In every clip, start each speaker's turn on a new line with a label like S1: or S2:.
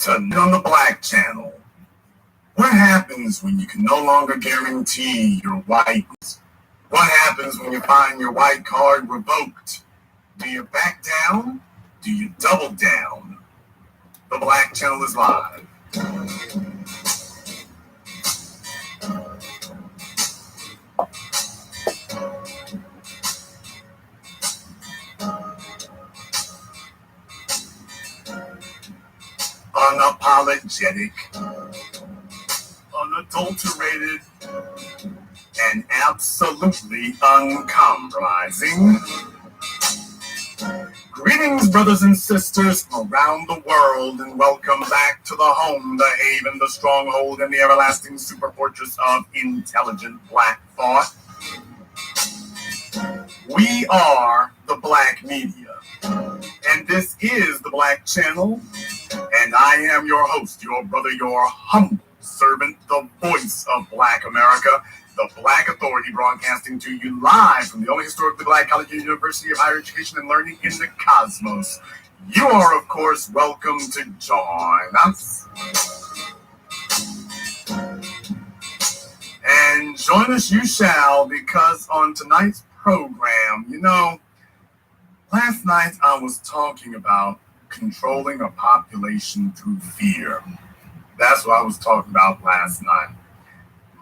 S1: Tonight on the Black Channel. What happens when you can no longer guarantee your whiteness? What happens when you find your white card revoked? Do you back down? Do you double down? The Black Channel is live. Unapologetic, unadulterated, and absolutely uncompromising. Greetings, brothers and sisters from around the world, and welcome back to the home, the haven, the stronghold, and the everlasting super fortress of intelligent black thought. We are the Black Media, and this is the Black Channel, and I am your host, your brother, your humble servant, the voice of Black America, the Black Authority, broadcasting to you live from the only historically Black college and university of higher education and learning in the cosmos. You are, of course, welcome to join us. And join us you shall, because on tonight's program, last night I was talking about controlling a population through fear. That's what I was talking about last night.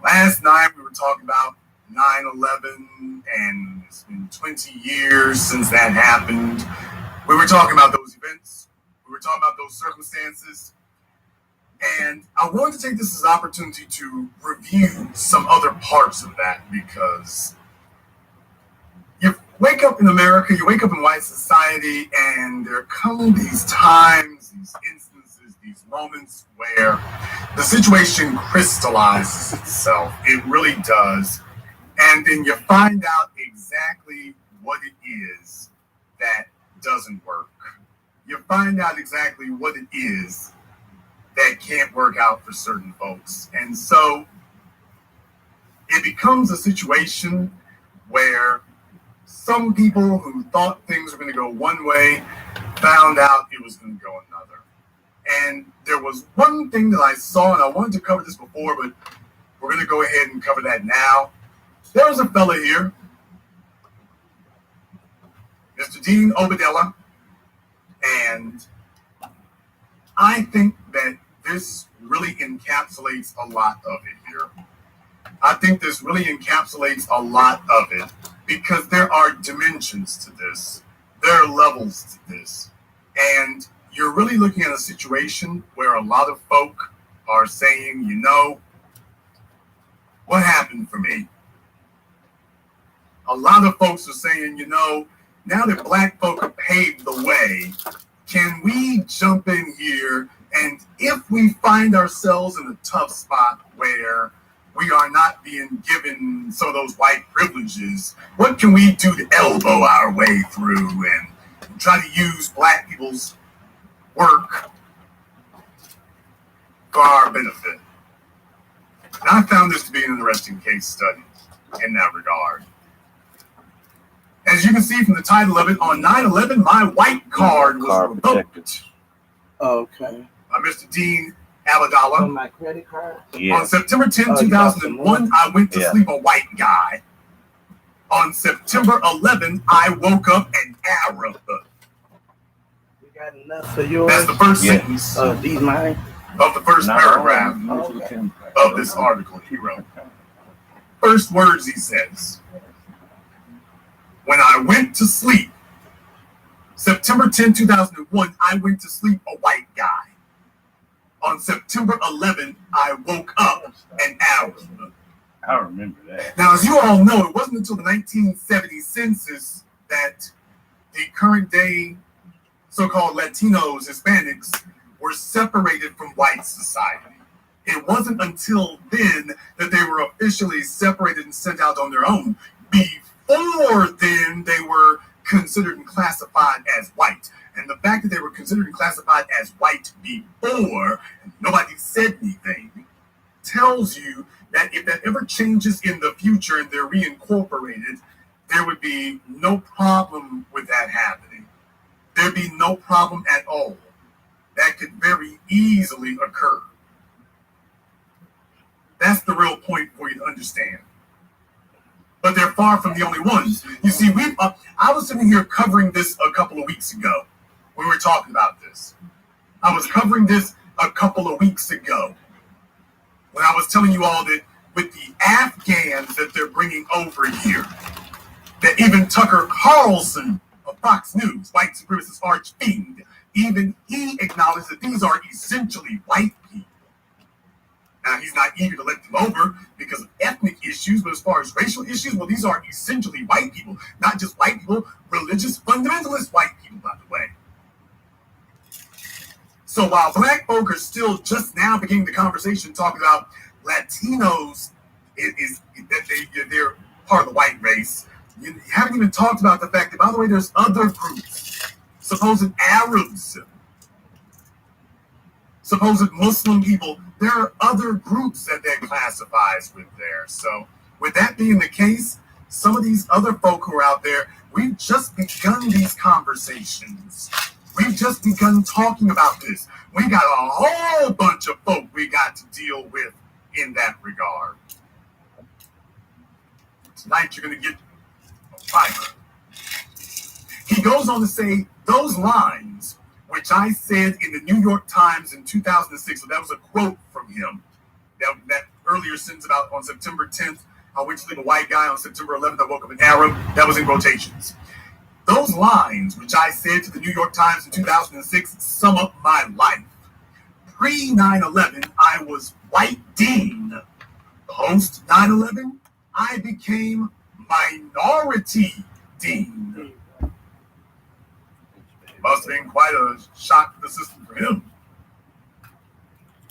S1: Last night we were talking about 9/11, and it's been 20 years since that happened. We were talking about those events. We were talking about those circumstances. And I wanted to take this as an opportunity to review some other parts of that, because you wake up in America, you wake up in white society, and there come these times, these instances, these moments where the situation crystallizes itself. It really does. And then you find out exactly what it is that doesn't work. You find out exactly what it is that can't work out for certain folks. And so it becomes a situation where some people who thought things were going to go one way found out it was going to go another. And there was one thing that I saw, and I wanted to cover this before, but we're going to go ahead and cover that now. There was a fella here, Mr. Dean Obadella, and I think that this really encapsulates a lot of it here. I think this really encapsulates a lot of it, because there are dimensions to this. There are levels to this. And you're really looking at a situation where a lot of folk are saying, what happened for me? A lot of folks are saying, now that Black folk have paved the way, can we jump in here? And if we find ourselves in a tough spot where we are not being given some of those white privileges, what can we do to elbow our way through and try to use Black people's work for our benefit? And I found this to be an interesting case study in that regard. As you can see from the title of it, on 9/11, my white card was revoked.
S2: Okay.
S1: By Mr. Dean Abadala.
S2: On my credit card?
S1: Yeah. On September 10, 2001, I went to sleep a white guy. On September 11, I woke up an Arab.
S2: You got enough for yours?
S1: That's the first sentence
S2: these mine?
S1: of the first paragraph of this article he wrote. First words he says: when I went to sleep, September 10, 2001, I went to sleep a white guy. On September 11, I woke up an Arab.
S3: I remember that.
S1: Now, as you all know, it wasn't until the 1970 census that the current day so-called Latinos, Hispanics, were separated from white society. It wasn't until then that they were officially separated and sent out on their own. Before then, they were considered and classified as white. And the fact that they were considered and classified as white before, and nobody said anything, tells you that if that ever changes in the future and they're reincorporated, there would be no problem with that happening. There'd be no problem at all. that could very easily occur. That's the real point for you to understand. But they're far from the only ones. You see, I was sitting here covering this a couple of weeks ago. We were talking about this. I was covering this a couple of weeks ago when I was telling you all that with the Afghans that they're bringing over here, that even Tucker Carlson of Fox News, white supremacist arch-fiend, even he acknowledged that these are essentially white people. Now, he's not eager to let them over because of ethnic issues, but as far as racial issues, well, these are essentially white people. Not just white people, religious fundamentalist white people, by the way. So while black folk are still just now beginning the conversation talking about Latinos, they're part of the white race, you haven't even talked about the fact that, by the way, there's other groups, supposed Arabs, supposed Muslim people. There are other groups that classifies with there. So with that being the case, some of these other folk who are out there, we've just begun these conversations. We've just begun talking about this. We got a whole bunch of folk we got to deal with in that regard. Tonight you're going to get a fiber. He goes on to say those lines, which I said in the New York Times in 2006. So that was a quote from him. That earlier sentence about on September 10th, I went to sleep a white guy. On September 11th, I woke up an Arab. That was in quotations. Those lines, which I said to the New York Times in 2006, sum up my life. Pre-9/11, I was White Dean. Post 9/11, I became Minority Dean. Must have been quite a shock to the system for him.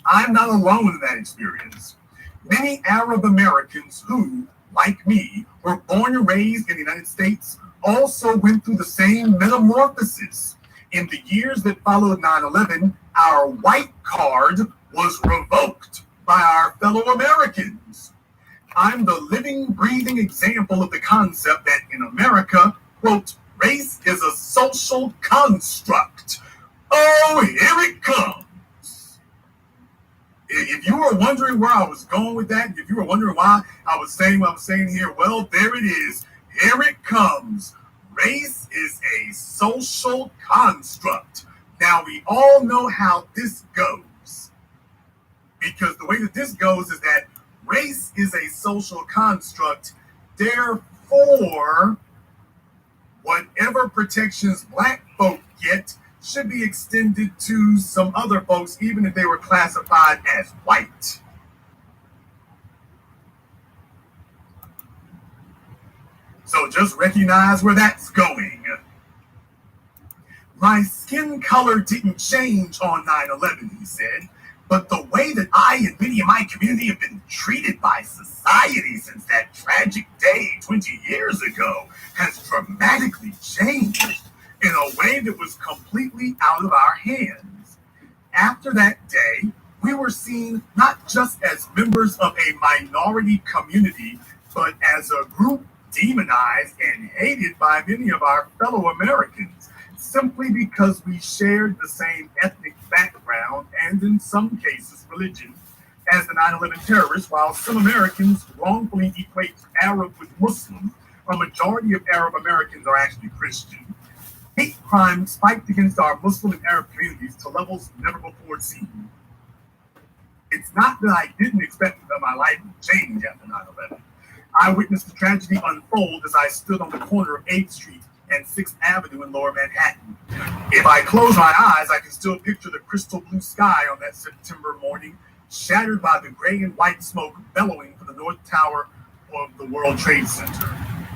S1: I'm not alone in that experience. Many Arab Americans who, like me, were born and raised in the United States also went through the same metamorphosis. In the years that followed 9/11, our white card was revoked by our fellow Americans. I'm the living, breathing example of the concept that in America, quote, race is a social construct. Oh, here it comes. If you were wondering where I was going with that, if you were wondering why I was saying what I'm saying here, well, there it is. Here it comes. Race is a social construct. Now, we all know how this goes. Because the way that this goes is that race is a social construct. Therefore, whatever protections black folk get should be extended to some other folks, even if they were classified as white. So just recognize where that's going. My skin color didn't change on 9/11, he said, but the way that I and many in my community have been treated by society since that tragic day 20 years ago has dramatically changed in a way that was completely out of our hands. After that day, we were seen not just as members of a minority community, but as a group demonized and hated by many of our fellow Americans, simply because we shared the same ethnic background and, in some cases, religion as the 9/11 terrorists. While some Americans wrongfully equate Arab with Muslim, a majority of Arab Americans are actually Christian. Hate crime spiked against our Muslim and Arab communities to levels never before seen. It's not that I didn't expect that my life would change after 9/11. I witnessed the tragedy unfold as I stood on the corner of 8th Street and 6th Avenue in Lower Manhattan. If I close my eyes, I can still picture the crystal blue sky on that September morning, shattered by the gray and white smoke bellowing from the North Tower of the World Trade Center.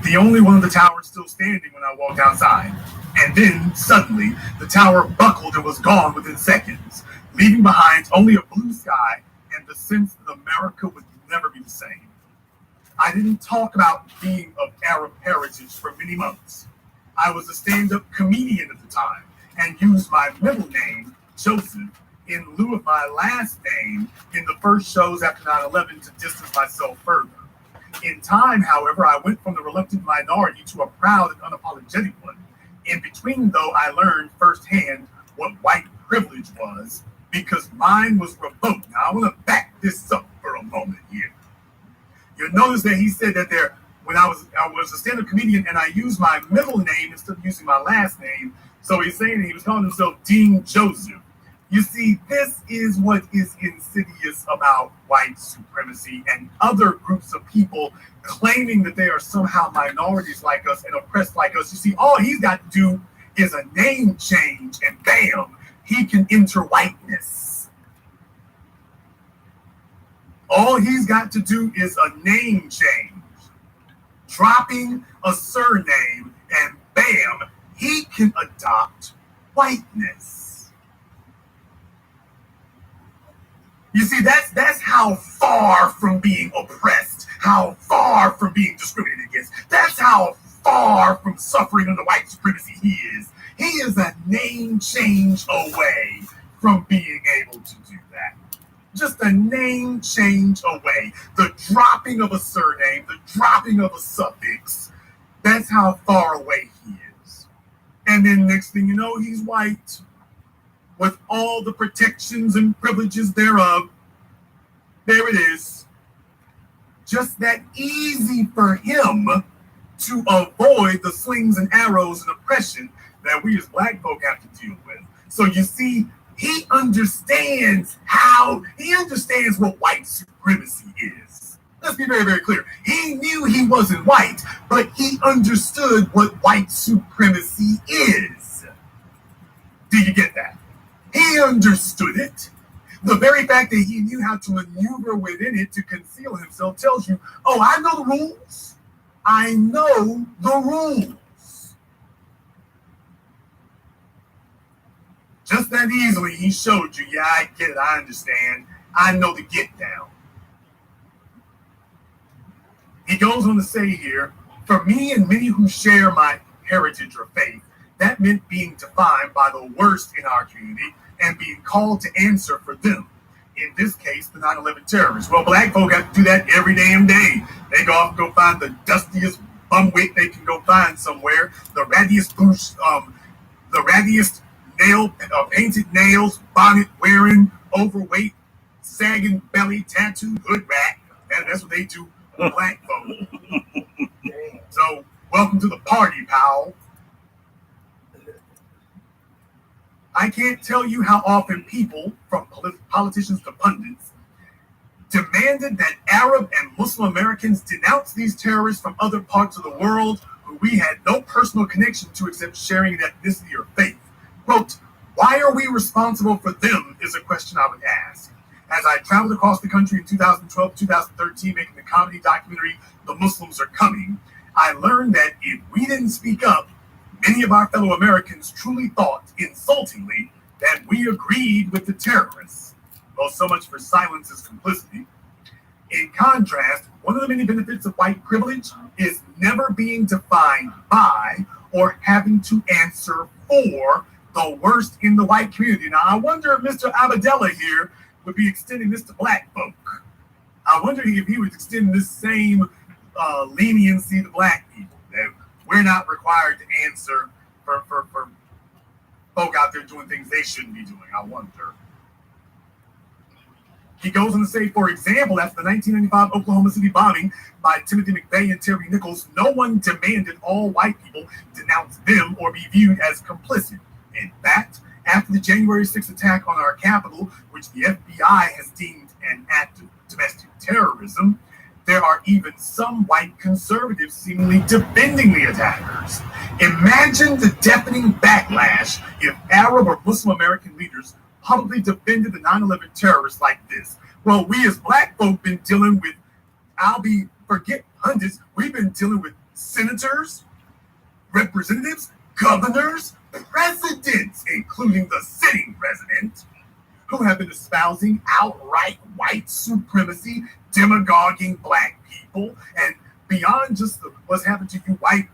S1: The only one of the towers still standing when I walked outside. And then, suddenly, the tower buckled and was gone within seconds, leaving behind only a blue sky and the sense that America would never be the same. I didn't talk about being of Arab heritage for many months. I was a stand-up comedian at the time and used my middle name, Joseph, in lieu of my last name in the first shows after 9/11 to distance myself further. In time, however, I went from the reluctant minority to a proud and unapologetic one. In between, though, I learned firsthand what white privilege was, because mine was revoked. Now, I want to back this up for a moment here. You'll notice that he said that when I was a stand-up comedian and I used my middle name instead of using my last name, so he's saying that he was calling himself Dean Joseph. You see, this is what is insidious about white supremacy and other groups of people claiming that they are somehow minorities like us and oppressed like us. You see, all he's got to do is a name change, and bam, he can enter whiteness. All he's got to do is a name change, dropping a surname, and bam, he can adopt whiteness. You see, that's how far from being oppressed, how far from being discriminated against. That's how far from suffering under white supremacy he is. He is a name change away from being able to do that. Just a name change away. The dropping of a surname, the dropping of a suffix. That's how far away he is. And then next thing you know, he's white, with all the protections and privileges thereof. There it is. Just that easy for him to avoid the slings and arrows and oppression that we as black folk have to deal with. So you see, he understands what white supremacy is. Let's be very, very clear. He knew he wasn't white, but he understood what white supremacy is. Do you get that? He understood it. The very fact that he knew how to maneuver within it to conceal himself tells you, oh, I know the rules. I know the rules. Just that easily, he showed you, yeah, I get it, I understand. I know the get down. He goes on to say here, for me and many who share my heritage or faith, that meant being defined by the worst in our community and being called to answer for them. In this case, the 9/11 terrorists. Well, black folk have to do that every damn day. They go off and go find the dustiest bumwit they can go find somewhere, the rattiest painted nails, bonnet wearing, overweight, sagging belly, tattooed hood rat. That's what they do, black folk. So, welcome to the party, pal. I can't tell you how often people, from politicians to pundits, demanded that Arab and Muslim Americans denounce these terrorists from other parts of the world who we had no personal connection to except sharing an ethnicity or faith. Quote, why are we responsible for them is a question I would ask. As I traveled across the country in 2012, 2013, making the comedy documentary, The Muslims Are Coming, I learned that if we didn't speak up, many of our fellow Americans truly thought, insultingly, that we agreed with the terrorists. Well, so much for silence is complicity. In contrast, one of the many benefits of white privilege is never being defined by or having to answer for the worst in the white community. Now, I wonder if Mr. Abadella here would be extending this to black folk. I wonder if he would extend this same leniency to black people, that we're not required to answer for folk out there doing things they shouldn't be doing. I wonder. He goes on to say, for example, after the 1995 Oklahoma City bombing by Timothy McVeigh and Terry Nichols, no one demanded all white people denounce them or be viewed as complicit. In fact, after the January 6th attack on our capital, which the FBI has deemed an act of domestic terrorism, there are even some white conservatives seemingly defending the attackers. Imagine the deafening backlash if Arab or Muslim American leaders publicly defended the 9/11 terrorists like this. Well, we as black folk been dealing with, forget pundits, we've been dealing with senators, representatives, governors, presidents, including the sitting president, who have been espousing outright white supremacy, demagoguing black people, and beyond just what's happened to you white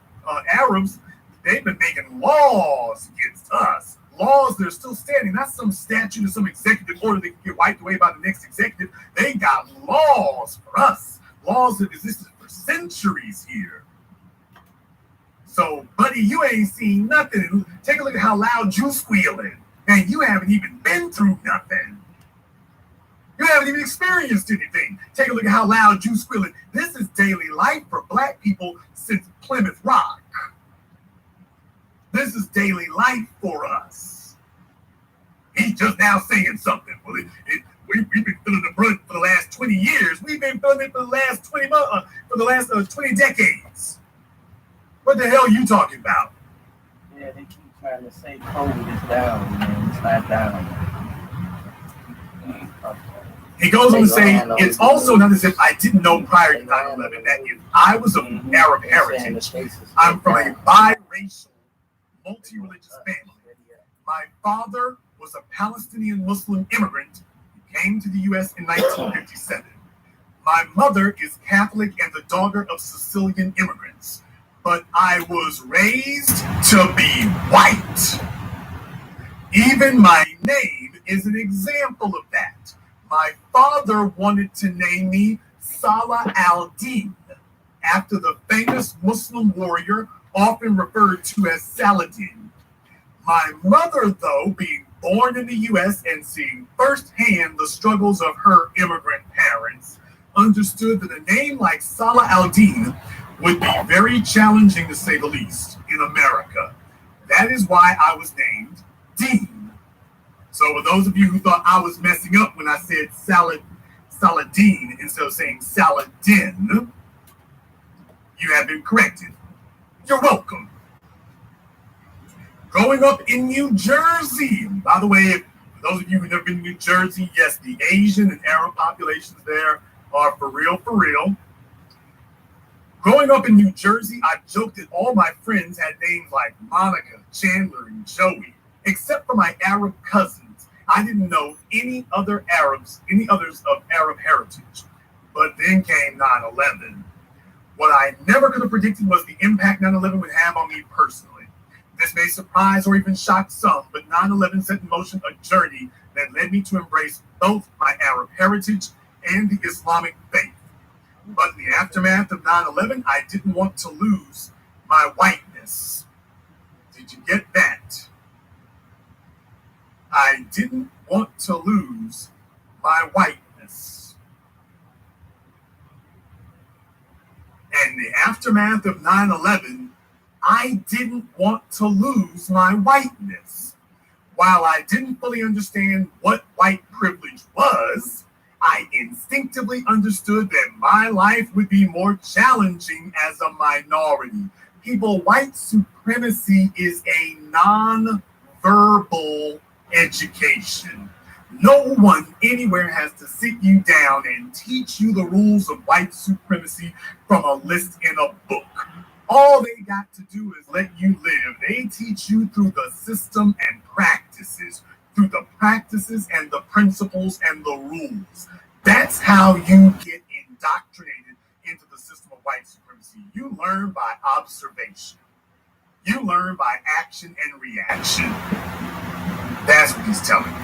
S1: Arabs, they've been making laws against us. Laws that are still standing, not some statute or some executive order that can get wiped away by the next executive. They got laws for us, laws that existed for centuries here. So, buddy, you ain't seen nothing. Take a look at how loud you squealing. And you haven't even been through nothing. You haven't even experienced anything. Take a look at how loud you squealing. This is daily life for black people since Plymouth Rock. This is daily life for us. He's just now saying something. Well, we've been feeling the brunt for the last 20 years. We've been feeling it for the last 20 months, for the last 20 decades. What the hell are you talking about?
S2: Yeah, they keep trying to say COVID is down, man. It's not down.
S1: He goes on to say, it's also not as if I didn't know prior to 9/11 that if I was of Arab heritage, I'm from a biracial, multi-religious family. My father was a Palestinian Muslim immigrant who came to the U.S. in 1957. My mother is Catholic and the daughter of Sicilian immigrants. But I was raised to be white. Even my name is an example of that. My father wanted to name me Salah al-Din, after the famous Muslim warrior often referred to as Saladin. My mother, though, being born in the U.S. and seeing firsthand the struggles of her immigrant parents, understood that a name like Salah al-Din would be very challenging, to say the least, in America. That is why I was named Dean. So for those of you who thought I was messing up when I said Saladin instead of saying Saladin, you have been corrected. You're welcome. Growing up in New Jersey, by the way, for those of you who've never been to New Jersey, yes, the Asian and Arab populations there are for real, for real. Growing up in New Jersey, I joked that all my friends had names like Monica, Chandler, and Joey, except for my Arab cousins. I didn't know any others of Arab heritage. But then came 9/11. What I never could have predicted was the impact 9/11 would have on me personally. This may surprise or even shock some, but 9/11 set in motion a journey that led me to embrace both my Arab heritage and the Islamic faith. But in the aftermath of 9/11, I didn't want to lose my whiteness. Did you get that? I didn't want to lose my whiteness. And in the aftermath of 9/11, I didn't want to lose my whiteness. While I didn't fully understand what white privilege was, I instinctively understood that my life would be more challenging as a minority. People, white supremacy is a non-verbal education. No one anywhere has to sit you down and teach you the rules of white supremacy from a list in a book. All they got to do is let you live. They teach you through the system and practices, through the practices and the principles and the rules. That's how you get indoctrinated into the system of white supremacy. You learn by observation. You learn by action and reaction. That's what he's telling you.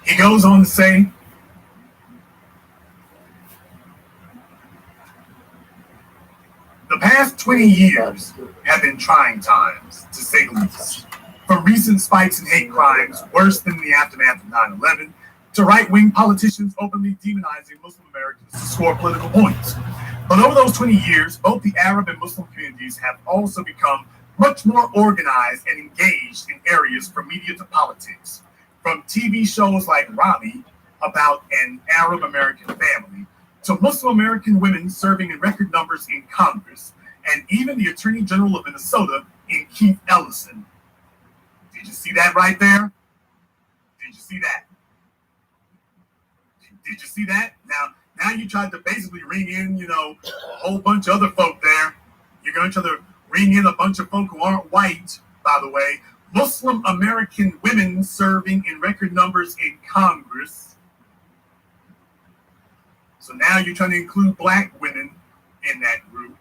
S1: He goes on to say, the past 20 years have been trying times, to say the least. From recent spikes in hate crimes, worse than the aftermath of 9/11, to right-wing politicians openly demonizing Muslim Americans to score political points. But over those 20 years, both the Arab and Muslim communities have also become much more organized and engaged in areas from media to politics. From TV shows like Rami, about an Arab American family, to Muslim American women serving in record numbers in Congress, and even the Attorney General of Minnesota in Keith Ellison. Did you see that right there? Did you see that? Did you see that? Now you tried to basically ring in, a whole bunch of other folk there. You're going to try to ring in a bunch of folk who aren't white, by the way. Muslim American women serving in record numbers in Congress. So now you're trying to include black women in that group.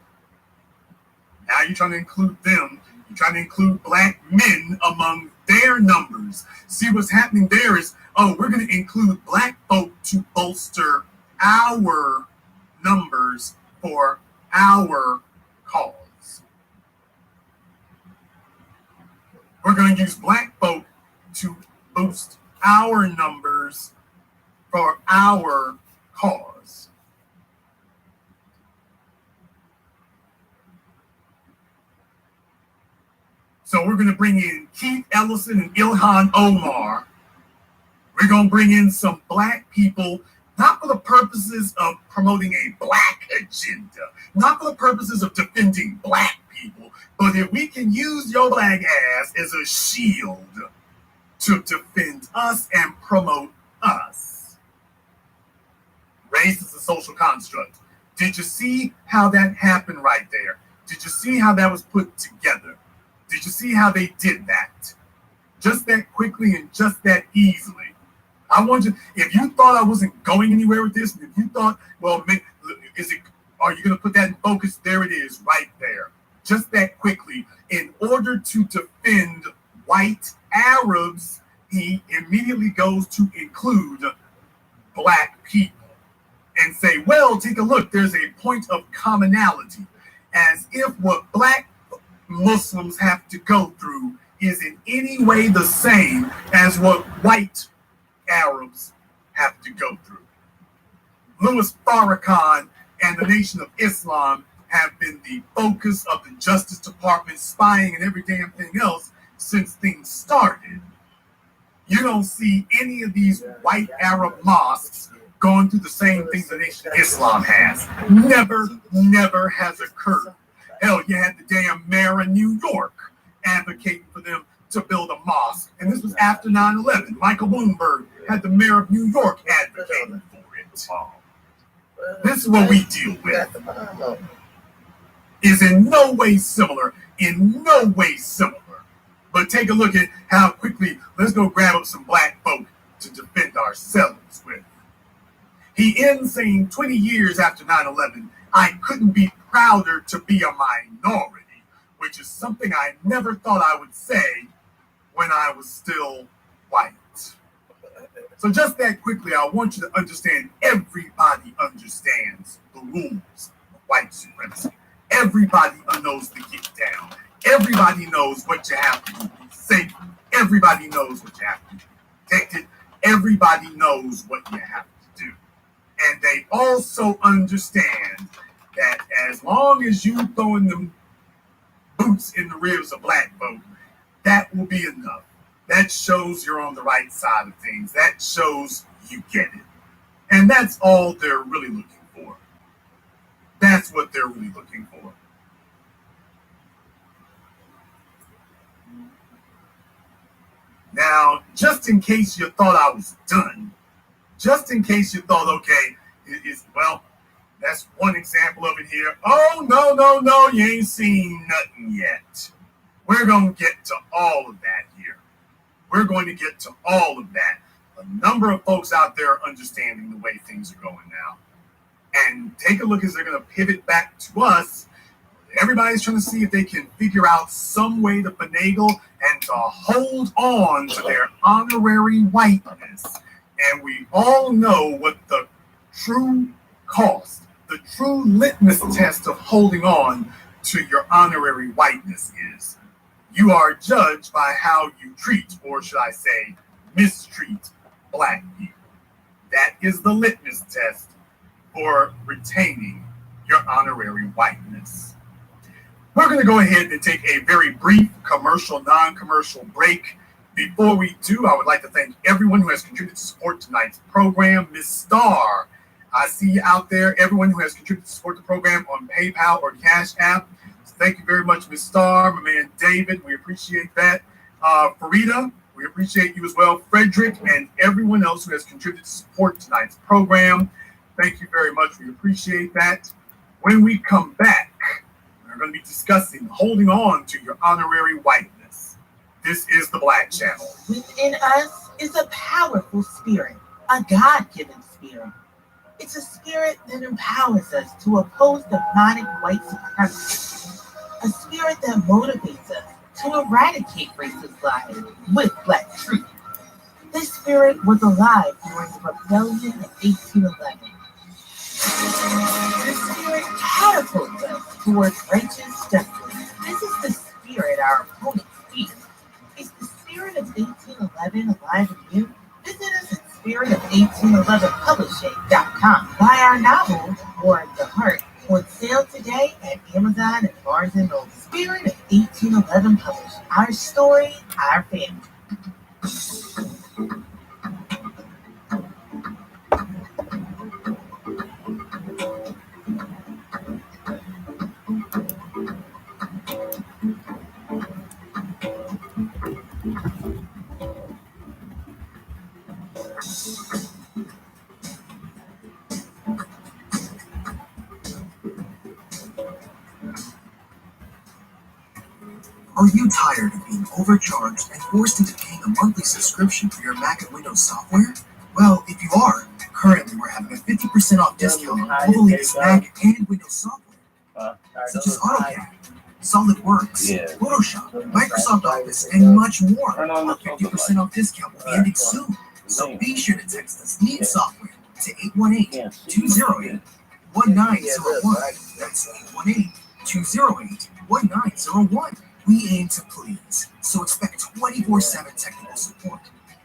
S1: Now you're trying to include them. You're trying to include black men among their numbers. See, what's happening there is, we're going to include black folk to bolster our numbers for our cause. We're going to use black folk to boost our numbers for our cause. So we're going to bring in Keith Ellison and Ilhan Omar. We're going to bring in some black people, not for the purposes of promoting a black agenda, not for the purposes of defending black people, but if we can use your black ass as a shield to defend us and promote us. Race is a social construct. Did you see how that happened right there? Did you see how that was put together? Did you see how they did that? Just that quickly and just that easily. I want you, if you thought I wasn't going anywhere with this, if you thought, well, are you going to put that in focus? There it is, right there. Just that quickly. In order to defend white Arabs, he immediately goes to include black people and say, well, take a look, there's a point of commonality, as if what black Muslims have to go through is in any way the same as what white Arabs have to go through. Louis Farrakhan and the Nation of Islam have been the focus of the Justice Department, spying and every damn thing else since things started. You don't see any of these white Arab mosques going through the same things the Nation of Islam has. Never has occurred. Hell, you had the damn mayor of New York advocating for them to build a mosque. And this was after 9/11. Michael Bloomberg had the mayor of New York advocating for it. This is what we deal with. Is in no way similar. But take a look at how quickly, let's go grab up some black folk to defend ourselves with. He ends saying 20 years after 9/11, I couldn't be prouder to be a minority, which is something I never thought I would say when I was still white. So just that quickly, I want you to understand, everybody understands the rules of white supremacy. Everybody knows the get down. Everybody knows what you have to do to be safe. Everybody knows what you have to do to be protected. Everybody knows what you have to do. And they also understand that as long as you throwing them boots in the ribs of black folk, that will be enough. That shows you're on the right side of things. That shows you get it. And that's all they're really looking for. That's what they're really looking for. Now, just in case you thought I was done, just in case you thought, okay, well, that's one example of it here. Oh, no, you ain't seen nothing yet. We're going to get to all of that here. We're going to get to all of that. A number of folks out there are understanding the way things are going now. And take a look as they're going to pivot back to us. Everybody's trying to see if they can figure out some way to finagle and to hold on to their honorary whiteness. And we all know what the true cost, the true litmus test of holding on to your honorary whiteness is. You are judged by how you treat, or should I say, mistreat black people. That is the litmus test for retaining your honorary whiteness. We're going to go ahead and take a very brief commercial, non-commercial break. Before we do, I would like to thank everyone who has contributed to support tonight's program. Miss Star, I see you out there. Everyone who has contributed to support the program on PayPal or Cash App. So thank you very much, Miss Star. My man David, we appreciate that. Farida, we appreciate you as well. Frederick and everyone else who has contributed to support tonight's program. Thank you very much. We appreciate that. When we come back, we're going to be discussing holding on to your honorary whiteness. This is the Black Channel.
S4: Within us is a powerful spirit, a God-given spirit. It's a spirit that empowers us to oppose demonic white supremacy. A spirit that motivates us to eradicate racist lies with black truth. This spirit was alive during the rebellion of 1811. This spirit catapults us towards righteous justice. This is the spirit our opponents fear. Is the spirit of 1811 alive in you? Visit us at spiritOf1811publishing.com. Buy our novel, War of the Heart, on sale today at Amazon and Barnes & Noble. Spirit of 1811 Publishing. Our story, our family.
S5: Are you tired of being overcharged and forced into paying a monthly subscription for your Mac and Windows software? Well, if you are, currently we're having a 50% off discount on all the latest Mac and Windows software, such as AutoCAD, SolidWorks, Photoshop, Microsoft Office, and much more. Our 50% off discount will be ending soon, so be sure to text us Need Software to 818-208-1901. That's 818-208-1901. We aim to please, so expect 24/7 technical support.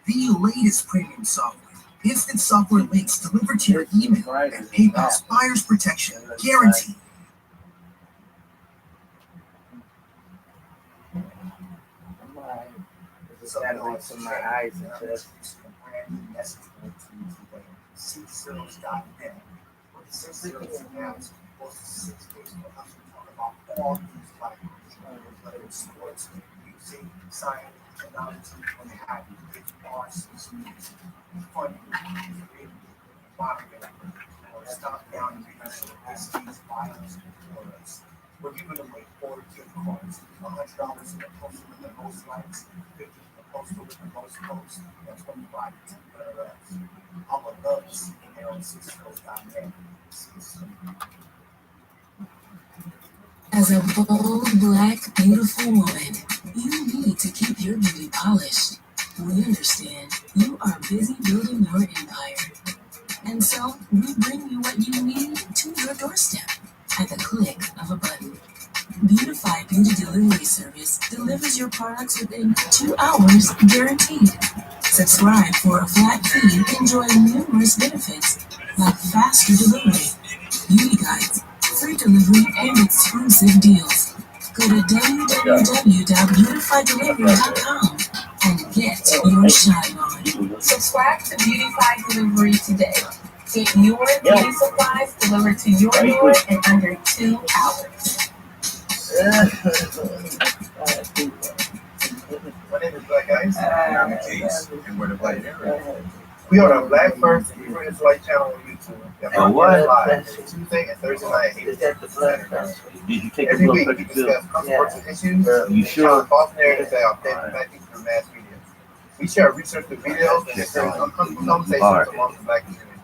S5: The latest premium software, instant software links delivered to your email, and PayPal's buyer's protection guarantee.
S2: So that makes my eyes adjust.
S5: Whether it's sports, music, science, technology, what have you, it's arts, it's music, funny, creative, modern, or stop down and leadership, SDs, bios, and forums. We're giving away 4 gift cards, $100 in the poster with the most likes, $50 in the poster with the most posts, and $25 to whatever else. I would love to see you there on sixcoast.net.
S6: As a bold, black, beautiful woman, you need to keep your beauty polished. We understand you are busy building your empire. And so, we bring you what you need to your doorstep at the click of a button. Beautify Beauty Delivery Service delivers your products within 2 hours guaranteed. Subscribe for a flat fee and enjoy numerous benefits like faster delivery, beauty guides, free delivery, and exclusive deals. Go to www.beautifydelivery.com and get your shine on. Subscribe to Beautify Delivery today. Get your beauty supplies delivered to your door in under 2 hours.
S7: My name is Black Ice.
S1: I'm Case, and we're the Black Area.
S7: We are on Black First and Whiteness Light channel on YouTube. Live Tuesday and Thursday night at 8
S2: Is that the blood pressure?
S3: Did you take
S7: Every
S3: a
S7: week
S3: look
S7: we
S3: at the bill?
S7: discuss controversial issues
S3: You
S7: and
S3: sure?
S7: challenge false narratives that are fed back through mass media. We share research with videos and encourage uncomfortable conversations among the Black community.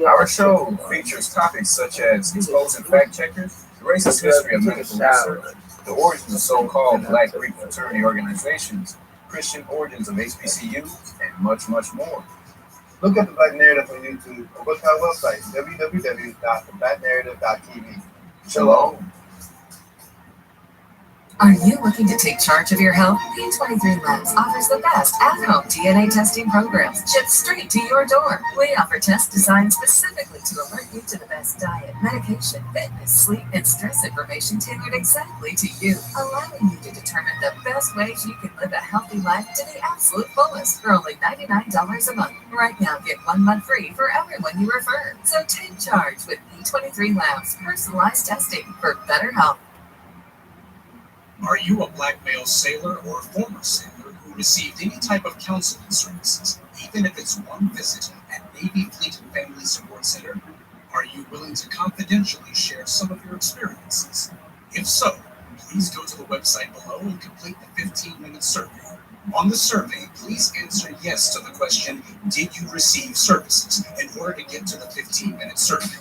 S1: Our show features topics such as exposing fact checkers, the racist history of medical research, the origins of so-called Black Greek fraternity organizations, Christian origins of HBCUs, and much, much more.
S7: Look up the Black Narrative on YouTube or go to our website, www.theblacknarrative.tv.
S1: Shalom.
S6: Are you looking to take charge of your health? P23 Labs offers the best at-home DNA testing programs shipped straight to your door. We offer tests designed specifically to alert you to the best diet, medication, fitness, sleep, and stress information tailored exactly to you, allowing you to determine the best ways you can live a healthy life to the absolute fullest for only $99 a month. Right now, get 1 month free for everyone you refer. So take charge with P23 Labs personalized testing for better health.
S8: Are you a Black male sailor or former sailor who received any type of counseling services, even if it's one visit at Navy Fleet and Family Support Center? Are you willing to confidentially share some of your experiences? If so, please go to the website below and complete the 15-minute survey. On the survey, please answer yes to the question, did you receive services, in order to get to the 15-minute survey.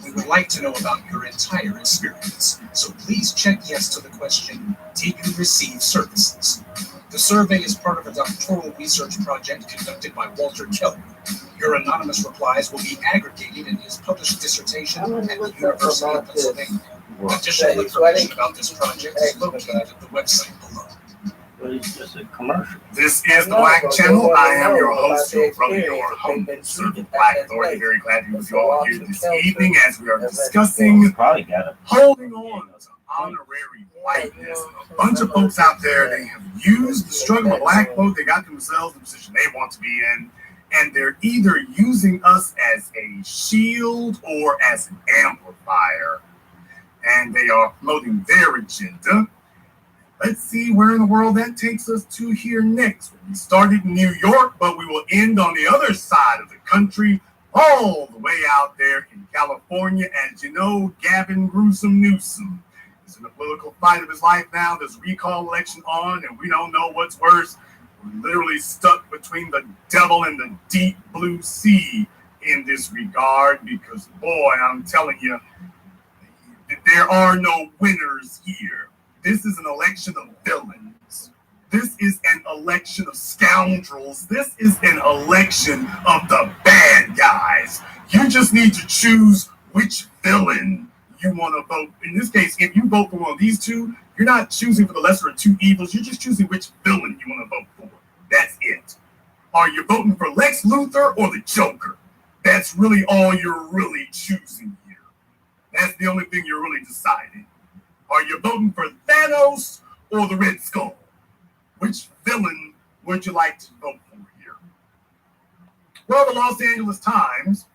S8: We would like to know about your entire experience, so please check yes to the question, did you receive services? The survey is part of a doctoral research project conducted by Walter Kelly. Your anonymous replies will be aggregated in his published dissertation at the University of Pennsylvania. Additional information about this project is located at the website below.
S3: But it's just a commercial.
S1: This is the Black Channel. I am your host, your brother, your humble servant, Black Authority. Very glad to be with you all here this evening as we are discussing
S3: Probably got a
S1: holding on to honorary whiteness. A bunch of folks out there, they have used the struggle of black folk. They got themselves in the position they want to be in, and they're either using us as a shield or as an amplifier, and they are promoting their agenda. Let's see where in the world that takes us to here next. We started in New York, but we will end on the other side of the country, all the way out there in California. As you know, Gavin Gruesome Newsom is in the political fight of his life now. There's a recall election on, and we don't know what's worse. We're literally stuck between the devil and the deep blue sea in this regard because, boy, I'm telling you, there are no winners here. This is an election of villains. This is an election of scoundrels. This is an election of the bad guys. You just need to choose which villain you want to vote. In this case, if you vote for one of these two, you're not choosing for the lesser of two evils. You're just choosing which villain you want to vote for. That's it. Are you voting for Lex Luthor or the Joker? That's really all you're really choosing here. That's the only thing you're really deciding. Are you voting for Thanos or the Red Skull? Which villain would you like to vote for here? Well, the Los Angeles Times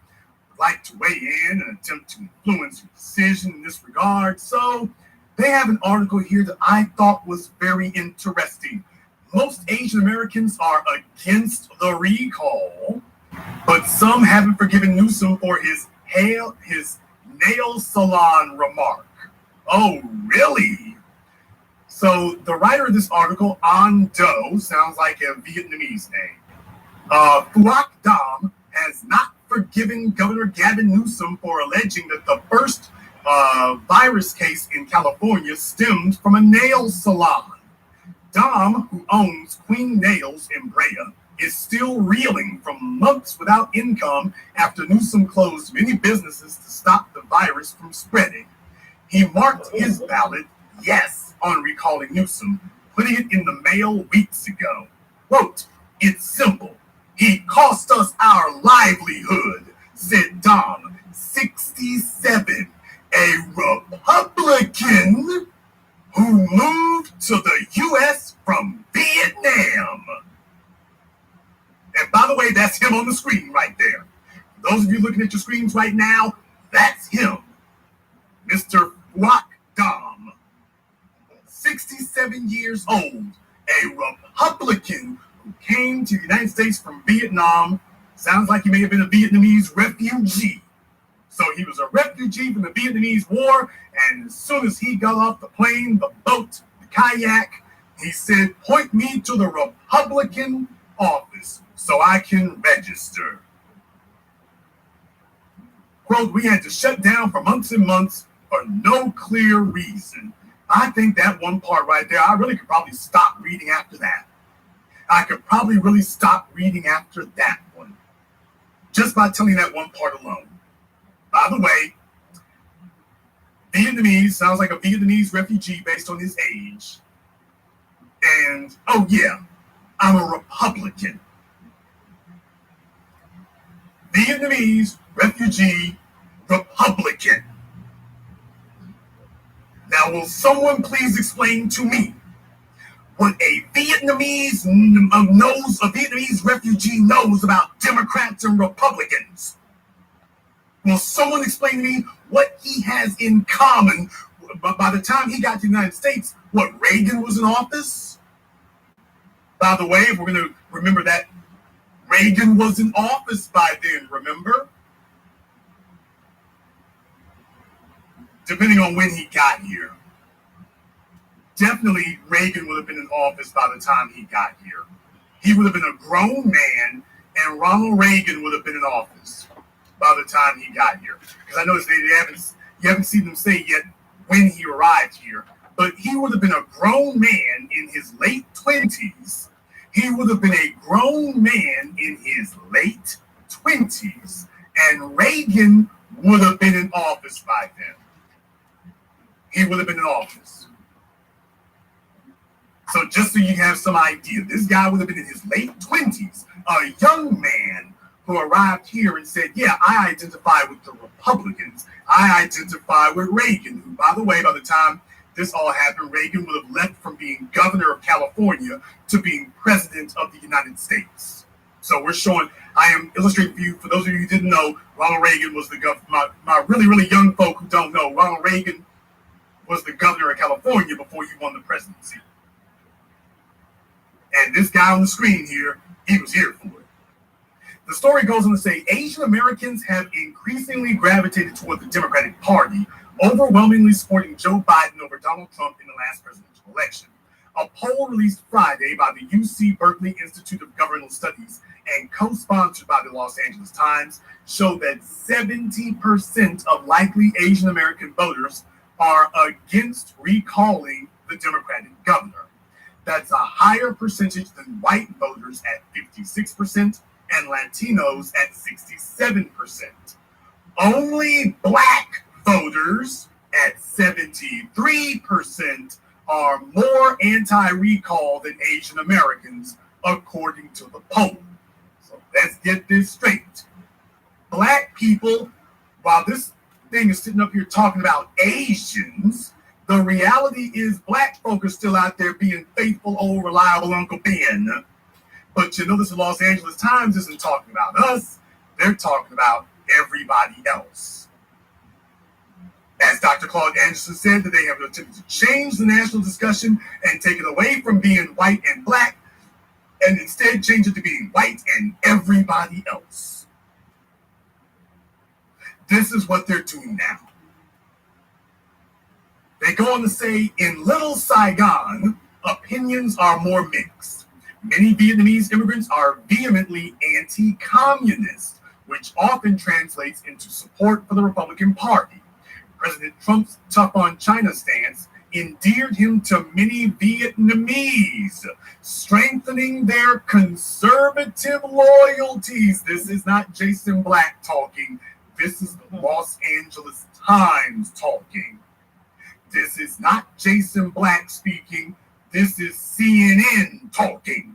S1: would like to weigh in and attempt to influence your decision in this regard. So they have an article here that I thought was very interesting. Most Asian Americans are against the recall, but some haven't forgiven Newsom for his nail salon remark. Oh, really? So the writer of this article, An Do, sounds like a Vietnamese name. Phuoc Dam has not forgiven Governor Gavin Newsom for alleging that the first virus case in California stemmed from a nail salon. Dam, who owns Queen Nails in Brea, is still reeling from months without income after Newsom closed many businesses to stop the virus from spreading. He marked his ballot yes on recalling Newsom, putting it in the mail weeks ago. Quote, "It's simple. He cost us our livelihood," said Dom, 67, a Republican who moved to the U.S. from Vietnam. And by the way, that's him on the screen right there. For those of you looking at your screens right now, that's him. Mr. Phuoc Dam, 67 years old, a Republican who came to the United States from Vietnam. Sounds like he may have been a Vietnamese refugee. So he was a refugee from the Vietnamese War, and as soon as he got off the plane, the boat, the kayak, he said, "Point me to the Republican office so I can register." Quote, "We had to shut down for months and months for no clear reason." I think that one part right there, I really could probably stop reading after that. I could probably really stop reading after that one, just by telling that one part alone. By the way, Vietnamese sounds like a Vietnamese refugee based on his age. And, oh yeah, I'm a Republican. Vietnamese refugee Republican. Now, will someone please explain to me what a Vietnamese refugee knows about Democrats and Republicans? Will someone explain to me what he has in common? By the time he got to the United States, what, Reagan was in office? By the way, if we're going to remember that, Reagan was in office by then, remember? Depending on when he got here. Definitely Reagan would have been in office by the time he got here. He would have been a grown man, and Ronald Reagan would have been in office by the time he got here. Because I noticed you haven't seen them say yet when he arrived here, but he would have been a grown man in his late 20s. He would have been a grown man in his late 20s, and Reagan would have been in office by then. he would have been in office. So just so you have some idea, this guy would have been in his late 20s, a young man who arrived here and said, yeah, I identify with the Republicans. I identify with Reagan, who, by the way, by the time this all happened, Reagan would have left from being governor of California to being president of the United States. So we're showing, I am illustrating for you, for those of you who didn't know, Ronald Reagan was the governor. My really, really young folk who don't know, Ronald Reagan was the governor of California before he won the presidency. And this guy on the screen here, he was here for it. The story goes on to say Asian Americans have increasingly gravitated toward the Democratic Party, overwhelmingly supporting Joe Biden over Donald Trump in the last presidential election. A poll released Friday by the UC Berkeley Institute of Governmental Studies and co-sponsored by the Los Angeles Times showed that 70% of likely Asian American voters are against recalling the Democratic governor. That's a higher percentage than white voters at 56% and Latinos at 67%. Only black voters at 73% are more anti-recall than Asian Americans, according to the poll. So let's get this straight. Black people, while this thing is sitting up here talking about Asians, the reality is black folk are still out there being faithful, old, reliable Uncle Ben. But you notice the Los Angeles Times isn't talking about us. They're talking about everybody else. As Dr. Claude Anderson said, that they have attempted to change the national discussion and take it away from being white and black and instead change it to being white and everybody else. This is what they're doing now. They go on to say, in Little Saigon, opinions are more mixed. Many Vietnamese immigrants are vehemently anti-communist, which often translates into support for the Republican Party. President Trump's tough on China stance endeared him to many Vietnamese, strengthening their conservative loyalties. This is not Jason Black talking. This is the Los Angeles Times talking. This is not Jason Black speaking. This is CNN talking.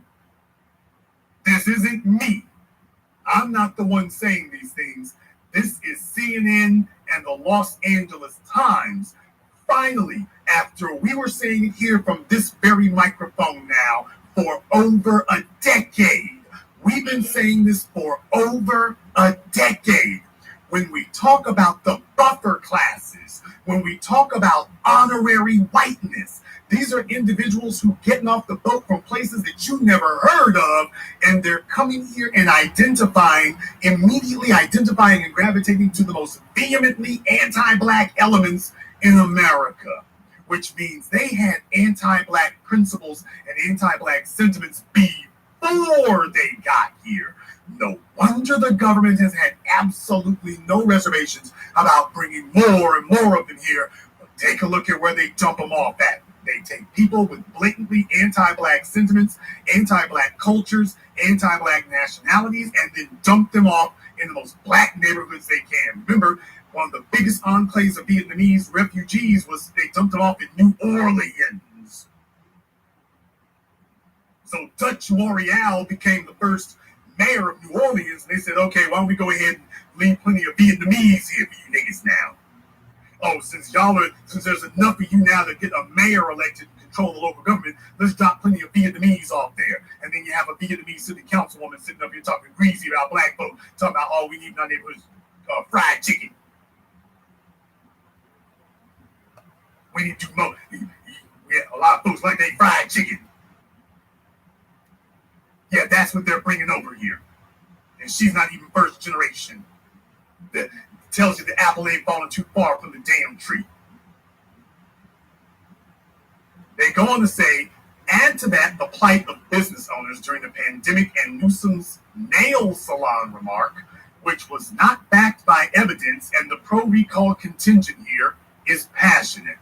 S1: This isn't me. I'm not the one saying these things. This is CNN and the Los Angeles Times. Finally, after we were saying it here from this very microphone now for over a decade, we've been saying this for over a decade. When we talk about the buffer classes, when we talk about honorary whiteness, these are individuals who getting off the boat from places that you never heard of, and they're coming here and immediately identifying and gravitating to the most vehemently anti-black elements in America, which means they had anti-black principles and anti-black sentiments before they got here. No wonder the government has had absolutely no reservations about bringing more and more of them here. But take a look at where they dump them off at. They take people with blatantly anti-black sentiments, anti-black cultures, anti-black nationalities, and then dump them off in the most black neighborhoods they can. Remember, one of the biggest enclaves of Vietnamese refugees was they dumped them off in New Orleans. So Dutch Morial became the first mayor of New Orleans, and they said, okay, why don't we go ahead and leave plenty of Vietnamese here for you niggas now? Oh, since there's enough of you now to get a mayor elected to control the local government, let's drop plenty of Vietnamese off there. And then you have a Vietnamese city councilwoman sitting up here talking greasy about black folk, talking about all we need in our neighborhood is fried chicken. We need to know. Yeah, a lot of folks like they fried chicken. Yeah, that's what they're bringing over here. And she's not even first generation. That tells you the apple ain't falling too far from the damn tree. They go on to say, add to that the plight of business owners during the pandemic and Newsom's nail salon remark, which was not backed by evidence, and the pro-recall contingent here is passionate.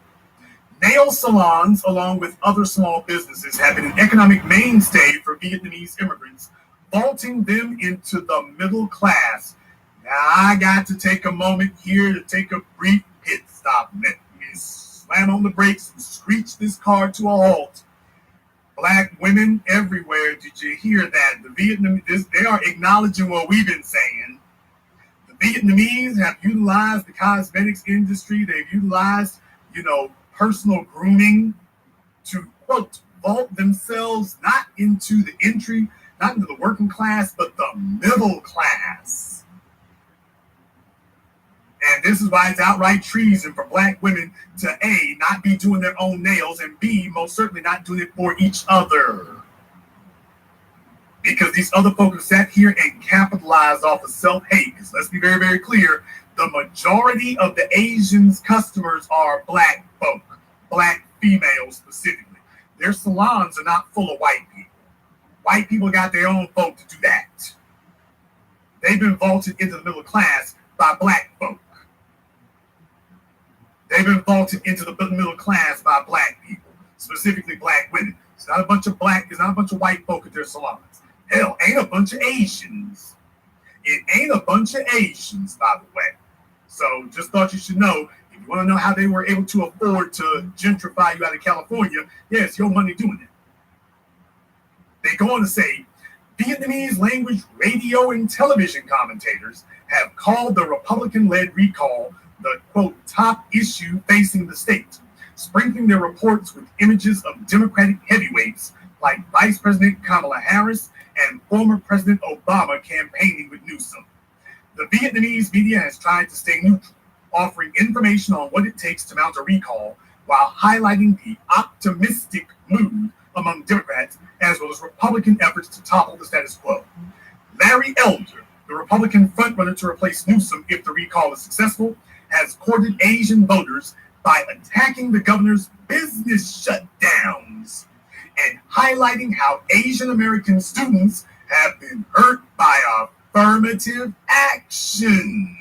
S1: Nail salons, along with other small businesses, have been an economic mainstay for Vietnamese immigrants, vaulting them into the middle class. Now, I got to take a moment here to take a brief pit stop. Let me slam on the brakes and screech this car to a halt. Black women everywhere, did you hear that? The Vietnamese, they are acknowledging what we've been saying. The Vietnamese have utilized the cosmetics industry. They've utilized, personal grooming to, quote, vault themselves not into the working class, but the middle class. And this is why it's outright treason for black women to A, not be doing their own nails, and B, most certainly not doing it for each other. Because these other folks have sat here and capitalized off of self-hate. Because let's be very, very clear, the majority of the Asians' customers are black folk, black females specifically. Their salons are not full of white people. White people got their own folk to do that. They've been vaulted into the middle class by black folk. They've been vaulted into the middle class by black people, specifically black women. It's not a bunch of white folk at their salons. Hell, ain't a bunch of Asians. It ain't a bunch of Asians, by the way. So just thought you should know, if you want to know how they were able to afford to gentrify you out of California, yes, your money doing it. They go on to say, Vietnamese language radio and television commentators have called the Republican-led recall the, quote, top issue facing the state, sprinkling their reports with images of Democratic heavyweights like Vice President Kamala Harris and former President Obama campaigning with Newsom. The Vietnamese media has tried to stay neutral, offering information on what it takes to mount a recall while highlighting the optimistic mood among Democrats as well as Republican efforts to topple the status quo. Larry Elder, the Republican frontrunner to replace Newsom if the recall is successful, has courted Asian voters by attacking the governor's business shutdowns and highlighting how Asian American students have been hurt by affirmative action.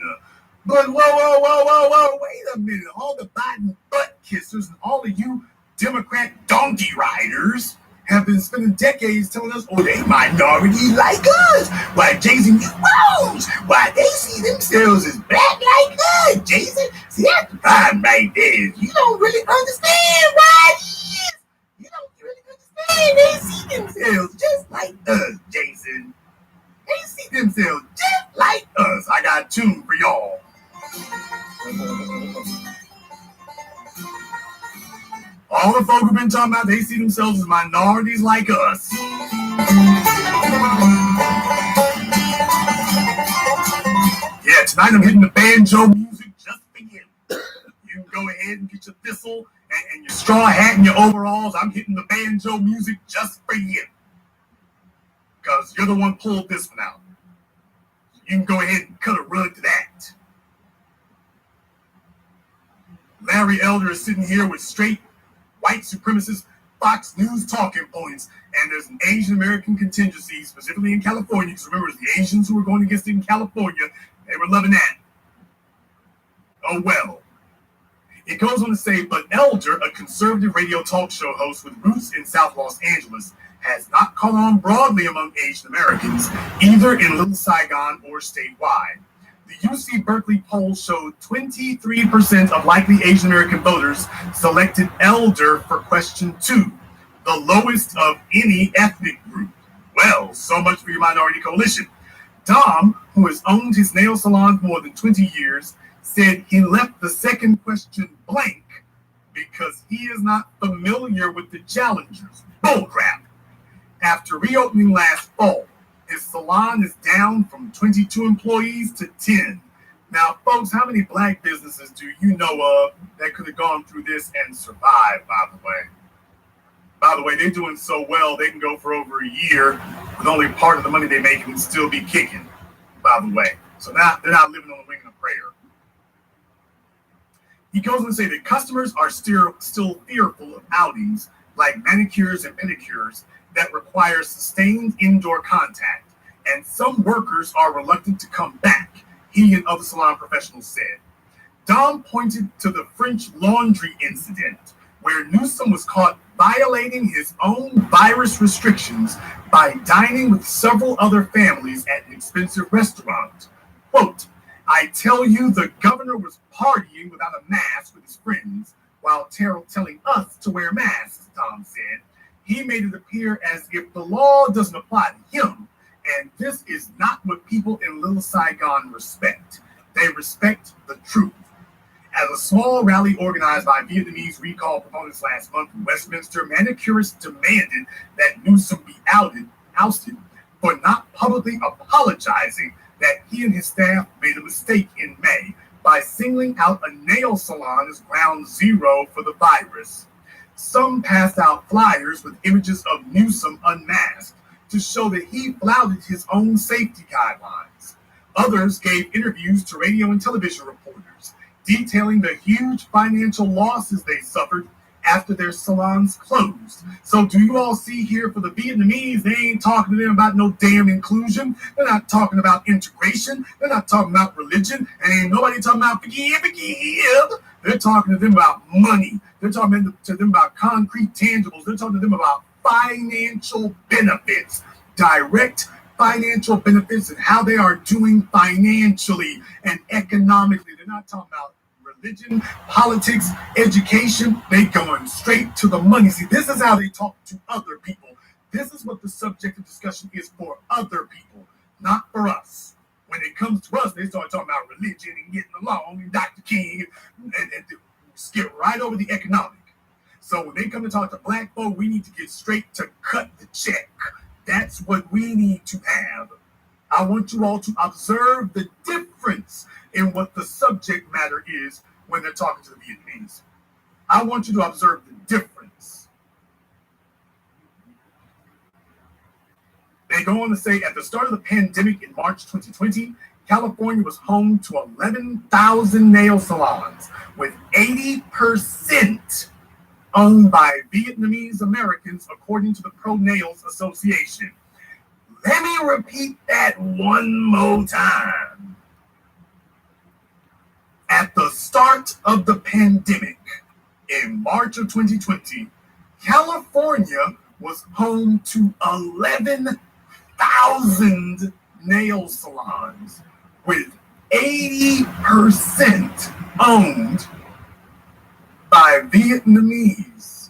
S1: But whoa, wait a minute. All the Biden butt kissers and all of you Democrat donkey riders have been spending decades telling us, oh, they minority like us. Why, Jason, you wrong. Why, they see themselves as black like us, Jason. See, that's the problem right there. You don't really understand why it is. You don't really understand. They see themselves just like us, Jason. They see themselves just like us. I got a tune for y'all. All the folk who've been talking about they see themselves as minorities like us. Yeah, tonight I'm hitting the banjo music just for you. You can go ahead and get your thistle and your straw hat and your overalls. I'm hitting the banjo music just for you. Because you're the one pulled this one out. You can go ahead and cut a rug to that. Larry Elder is sitting here with straight white supremacist Fox News talking points, and there's an Asian American contingency, specifically in California, because remember, it's the Asians who were going against it in California. They were loving that. Oh, well. It goes on to say, but Elder, a conservative radio talk show host with roots in South Los Angeles, has not caught on broadly among Asian Americans, either in Little Saigon or statewide. The UC Berkeley poll showed 23% of likely Asian American voters selected Elder for question 2, the lowest of any ethnic group. Well, so much for your minority coalition. Dom, who has owned his nail salon for more than 20 years, said he left the second question blank because he is not familiar with the challengers. Bullcrap. After reopening last fall, his salon is down from 22 employees to 10. Now, folks, how many black businesses do you know of that could have gone through this and survived, by the way? By the way, they're doing so well, they can go for over a year with only part of the money they make and still be kicking, by the way. So now they're not living on the wing of prayer. He goes on to say that customers are still fearful of outings like manicures and pedicures that require sustained indoor contact, and some workers are reluctant to come back, he and other salon professionals said. Dom pointed to the French Laundry incident, where Newsom was caught violating his own virus restrictions by dining with several other families at an expensive restaurant. Quote, I tell you, the governor was partying without a mask with his friends, while telling us to wear masks, Tom said. He made it appear as if the law doesn't apply to him, and this is not what people in Little Saigon respect. They respect the truth. At a small rally organized by Vietnamese recall proponents last month in Westminster, manicurists demanded that Newsom be ousted for not publicly apologizing that he and his staff made a mistake in May by singling out a nail salon as ground zero for the virus. Some passed out flyers with images of Newsom unmasked to show that he flouted his own safety guidelines. Others gave interviews to radio and television reporters, detailing the huge financial losses they suffered after their salons closed. So do you all see here for the Vietnamese, they ain't talking to them about no damn inclusion. They're not talking about integration. They're not talking about religion. And ain't nobody talking about forgive. They're talking to them about money. They're talking to them about concrete tangibles. They're talking to them about financial benefits, direct financial benefits, and how they are doing financially and economically. They're not talking about religion, politics, education. They going straight to the money. See, this is how they talk to other people. This is what the subject of discussion is for other people, not for us. When it comes to us, they start talking about religion and getting along and Dr. King and skip right over the economic. So when they come to talk to black folk, we need to get straight to cut the check. That's what we need to have. I want you all to observe the difference in what the subject matter is when they're talking to the Vietnamese. I want you to observe the difference. They go on to say, at the start of the pandemic in March 2020, California was home to 11,000 nail salons, with 80% owned by Vietnamese Americans, according to the Pro Nails Association. Let me repeat that one more time. At the start of the pandemic, in March of 2020, California was home to 11,000 nail salons, with 80% owned by Vietnamese.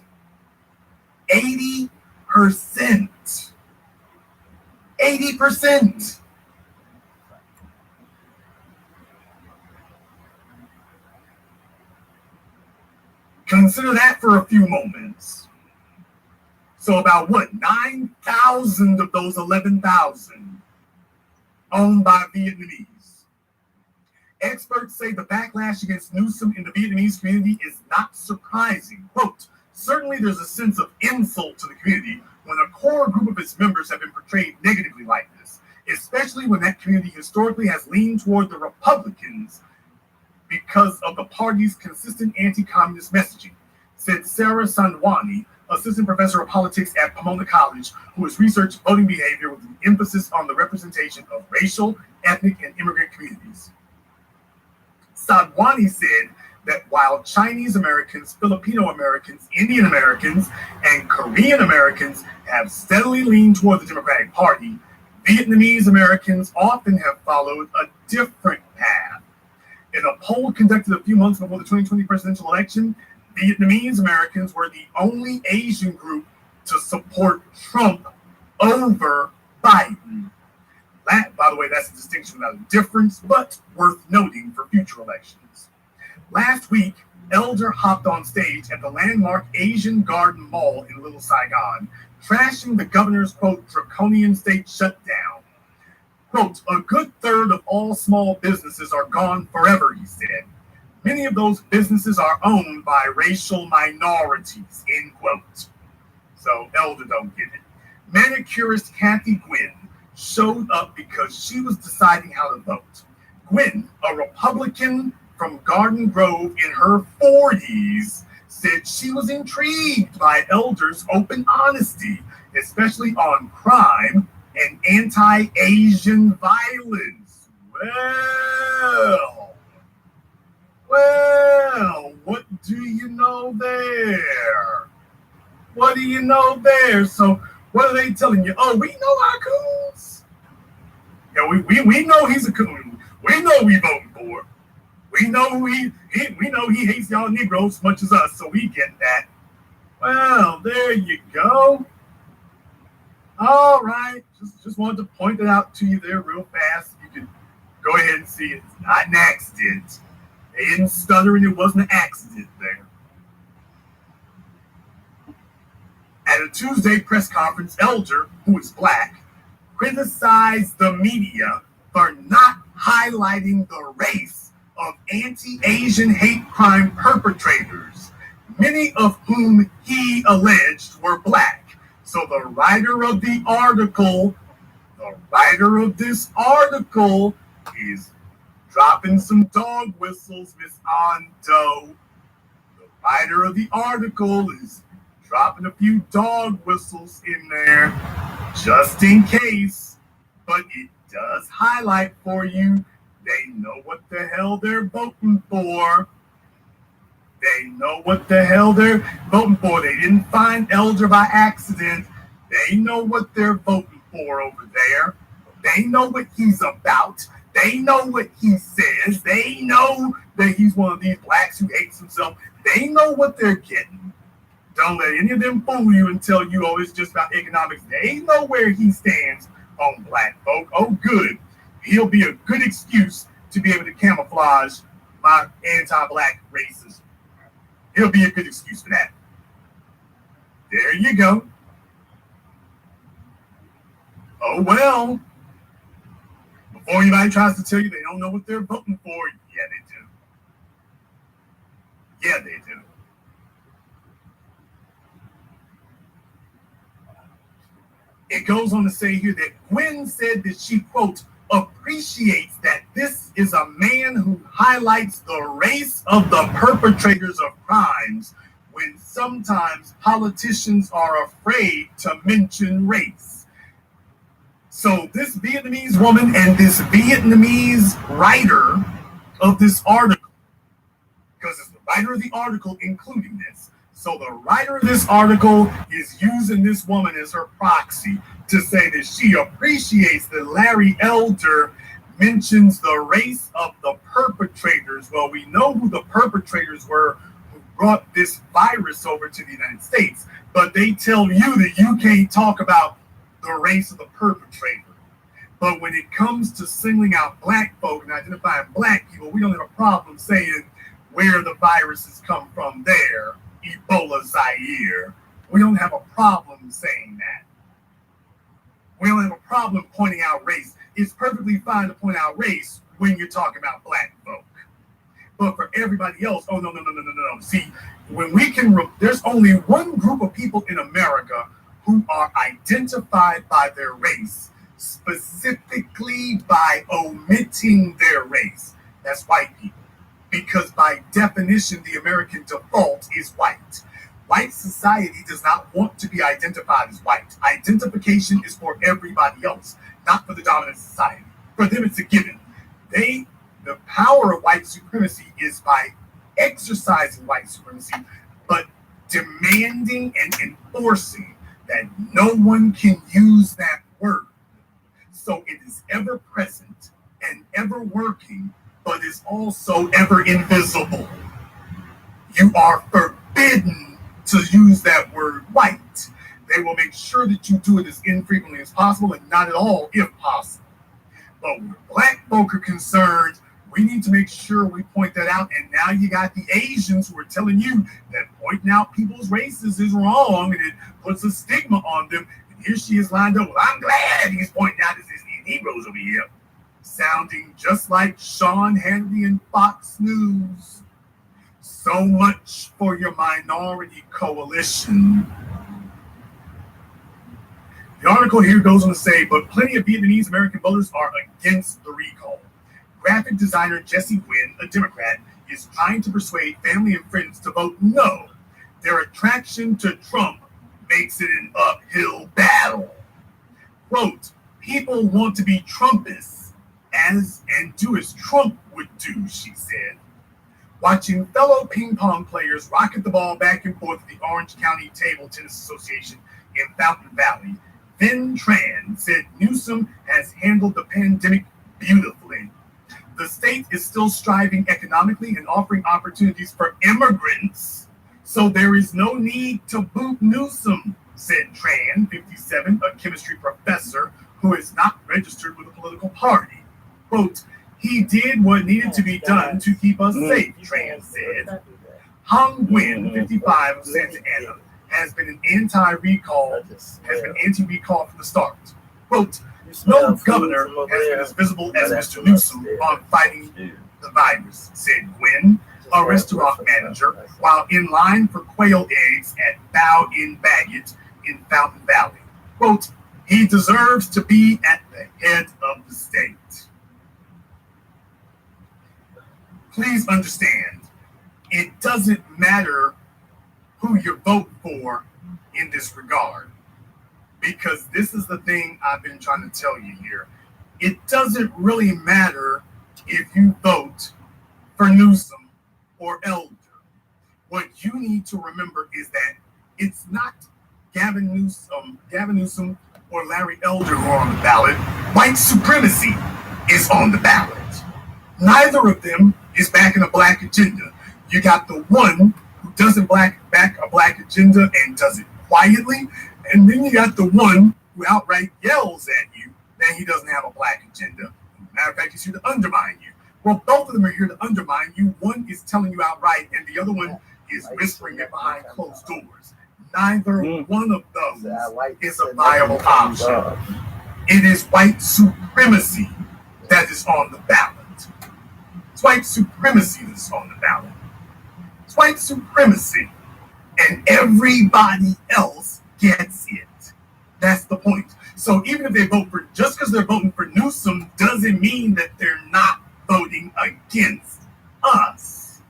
S1: 80%. 80%. Consider that for a few moments. So about 9,000 of those 11,000 owned by Vietnamese. Experts say the backlash against Newsom in the Vietnamese community is not surprising. Quote, certainly there's a sense of insult to the community when a core group of its members have been portrayed negatively like this, especially when that community historically has leaned toward the Republicans because of the party's consistent anti-communist messaging, said Sarah Sandwani, assistant professor of politics at Pomona College, who has researched voting behavior with an emphasis on the representation of racial, ethnic, and immigrant communities. Sadwani said that while Chinese Americans, Filipino Americans, Indian Americans, and Korean Americans have steadily leaned toward the Democratic Party, Vietnamese Americans often have followed a different path. In a poll conducted a few months before the 2020 presidential election, Vietnamese Americans were the only Asian group to support Trump over Biden. That, by the way, that's a distinction without a difference, but worth noting for future elections. Last week, Elder hopped on stage at the landmark Asian Garden Mall in Little Saigon, trashing the governor's, quote, draconian state shutdown. Quote, a good third of all small businesses are gone forever, he said. Many of those businesses are owned by racial minorities, end quote. So Elder don't get it. Manicurist Kathy Gwynn showed up because she was deciding how to vote. Gwynn, a Republican from Garden Grove in her 40s, said she was intrigued by Elder's open honesty, especially on crime and anti-Asian violence. Well, what do you know there? What do you know there? So what are they telling you? Oh, we know our coons. Yeah, we know he's a coon. We know we voting for. We know we know he hates y'all Negroes as much as us, so we get that. Well, there you go. All right, just wanted to point it out to you there real fast. You can go ahead and see it. It's not an accident. They didn't stutter, and it wasn't an accident there. At a Tuesday press conference, Elder, who is black, criticized the media for not highlighting the race of anti-Asian hate crime perpetrators, many of whom he alleged were black. So the writer of this article is dropping some dog whistles, Miss Ando. The writer of the article is dropping a few dog whistles in there just in case, but it does highlight for you they know what the hell they're voting for. They know what the hell they're voting for. They didn't find Elder by accident. They know what they're voting for over there. They know what he's about. They know what he says. They know that he's one of these blacks who hates himself. They know what they're getting. Don't let any of them fool you and tell you, oh, it's just about economics. They know where he stands on black folk. Oh, good. He'll be a good excuse to be able to camouflage my anti-black racism. He'll be a good excuse for that. There you go. Oh, well. Before anybody tries to tell you they don't know what they're voting for, yeah, they do. Yeah, they do. It goes on to say here that Gwen said that she, quote, appreciates that this is a man who highlights the race of the perpetrators of crimes when sometimes politicians are afraid to mention race. So this Vietnamese woman and this Vietnamese writer of this article, because it's the writer of the article including this, so the writer of this article is using this woman as her proxy to say that she appreciates that Larry Elder mentions the race of the perpetrators. Well, we know who the perpetrators were who brought this virus over to the United States, but they tell you that you can't talk about the race of the perpetrator. But when it comes to singling out black folk and identifying black people, we don't have a problem saying where the viruses come from there. Ebola, Zaire. We don't have a problem saying that. We don't have a problem pointing out race. It's perfectly fine to point out race when you're talking about black folk. But for everybody else, oh, no. See, when we can, there's only one group of people in America who are identified by their race, specifically by omitting their race. That's white people. Because by definition, the American default is white. White society does not want to be identified as white. Identification is for everybody else, not for the dominant society. For them, it's a given. The power of white supremacy is by exercising white supremacy, but demanding and enforcing that no one can use that word. So it is ever present and ever working, but is also ever invisible. You are forbidden to use that word white. They will make sure that you do it as infrequently as possible and not at all if possible. But where black folk are concerned, we need to make sure we point that out. And now you got the Asians who are telling you that pointing out people's races is wrong and it puts a stigma on them. And here she is lined up. Well, I'm glad he's pointing out these Negroes over here. Sounding just like Sean Hannity and Fox News. So much for your minority coalition. The article here goes on to say, but plenty of Vietnamese American voters are against the recall. Graphic designer Jesse Gwynn, a Democrat, is trying to persuade family and friends to vote no. Their attraction to Trump makes it an uphill battle. Quote, people want to be Trumpists and do as Trump would do, she said. Watching fellow ping pong players rocket the ball back and forth at the Orange County Table Tennis Association in Fountain Valley, Vin Tran said Newsom has handled the pandemic beautifully. The state is still striving economically and offering opportunities for immigrants, so there is no need to boot Newsom, said Tran, 57, a chemistry professor who is not registered with a political party. Quote, he did what needed to be done to keep us safe, Tran said. Hong Nguyen, 55, of Santa Ana, has been anti-recall from the start. Quote, no governor has been as visible as Mr. Newsom on fighting the virus, said Nguyen, a restaurant manager, while in line for quail eggs at Bow in Baggett in Fountain Valley. Quote, he deserves to be at the head of the state. Please understand, it doesn't matter who you vote for in this regard, because this is the thing I've been trying to tell you here. It doesn't really matter if you vote for Newsom or Elder. What you need to remember is that it's not Gavin Newsom or Larry Elder who are on the ballot. White supremacy is on the ballot. Neither of them is backing a black agenda. You got the one who doesn't back a black agenda and does it quietly, and then you got the one who outright yells at you that he doesn't have a black agenda. Matter of fact, he's here to undermine you. Well, both of them are here to undermine you. One is telling you outright, and the other one is whispering it behind closed doors. Neither one of those is a viable option. It is white supremacy that is on the ballot. It's white supremacy that's on the ballot. It's white supremacy. And everybody else gets it. That's the point. So even if they vote for, just because they're voting for Newsom doesn't mean that they're not voting against us.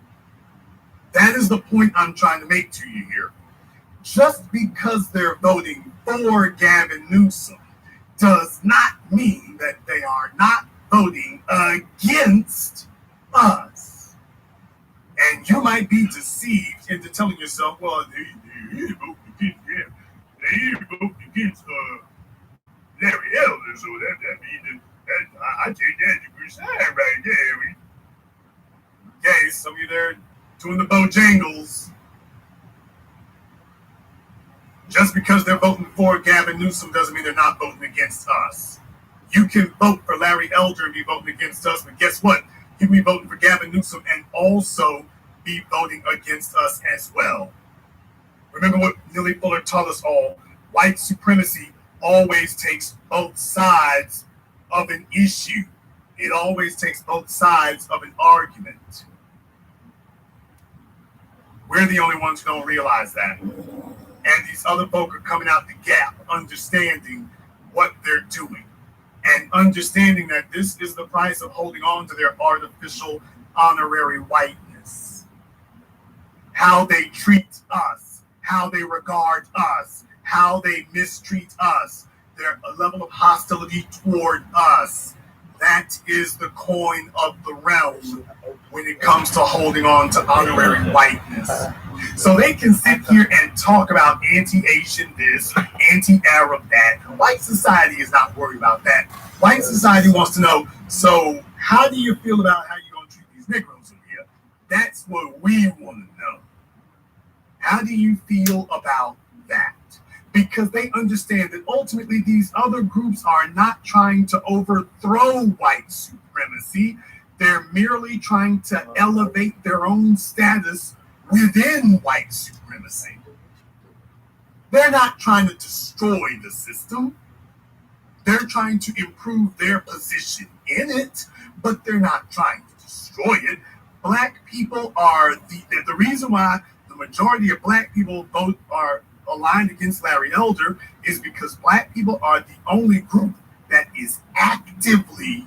S1: That is the point I'm trying to make to you here. Just because they're voting for Gavin Newsom does not mean that they are not voting against us. And you might be deceived into telling yourself, well, they vote against Larry Elder, so that means that I take that to good side right there. Okay, some of you there doing the Bojangles. Just because they're voting for Gavin Newsom doesn't mean they're not voting against us. You can vote for Larry Elder and be voting against us, but guess what? You can be voting for Gavin Newsom and also be voting against us as well. Remember what Neely Fuller taught us all. White supremacy always takes both sides of an issue. It always takes both sides of an argument. We're the only ones who don't realize that. And these other folk are coming out the gap, understanding what they're doing and understanding that this is the price of holding on to their artificial honorary whiteness. How they treat us, how they regard us, how they mistreat us, their level of hostility toward us. That is the coin of the realm when it comes to holding on to honorary whiteness. So they can sit here and talk about anti-Asian this, anti-Arab that. White society is not worried about that. White society wants to know, so how do you feel about how you're going to treat these Negroes over here? That's what we want to know. How do you feel about that? Because they understand that ultimately these other groups are not trying to overthrow white supremacy. They're merely trying to elevate their own status within white supremacy. They're not trying to destroy the system. They're trying to improve their position in it, but they're not trying to destroy it. Black people are the reason why the majority of black people vote are aligned against Larry Elder is because black people are the only group that is actively,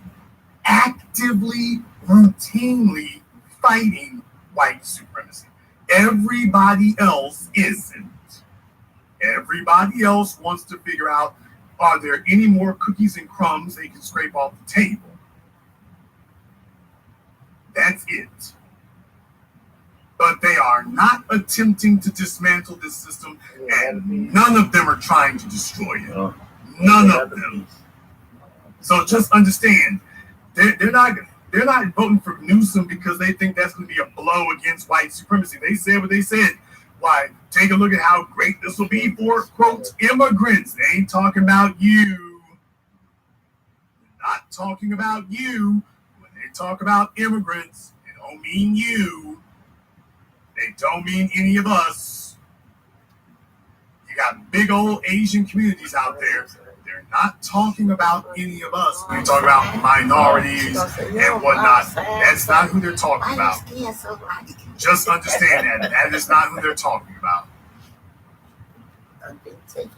S1: routinely fighting white supremacy. Everybody else isn't. Everybody else wants to figure out, are there any more cookies and crumbs they can scrape off the table? That's it. But they are not attempting to dismantle this system, and none of them are trying to destroy it. None of them. So just understand, they're they're not voting for Newsom because they think that's going to be a blow against white supremacy. They said what they said. Why? Take a look at how great this will be for, quote, immigrants. They ain't talking about you. They're not talking about you. When they talk about immigrants, they don't mean you. They don't mean any of us. You got big old Asian communities out there. They're not talking about any of us. When you talk about minorities and whatnot, that's not who they're talking about. Just understand that. That is not who they're talking about.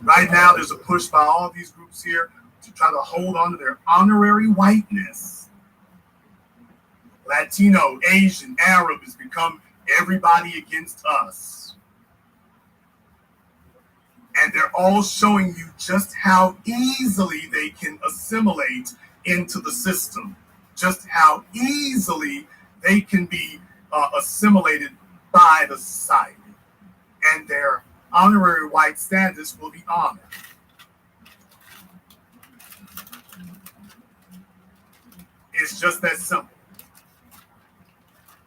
S1: Right now, there's a push by all these groups here to try to hold on to their honorary whiteness. Latino, Asian, Arab has become everybody against us. And they're all showing you just how easily they can assimilate into the system, just how easily they can be assimilated by the society. And their honorary white status will be honored. It's just that simple.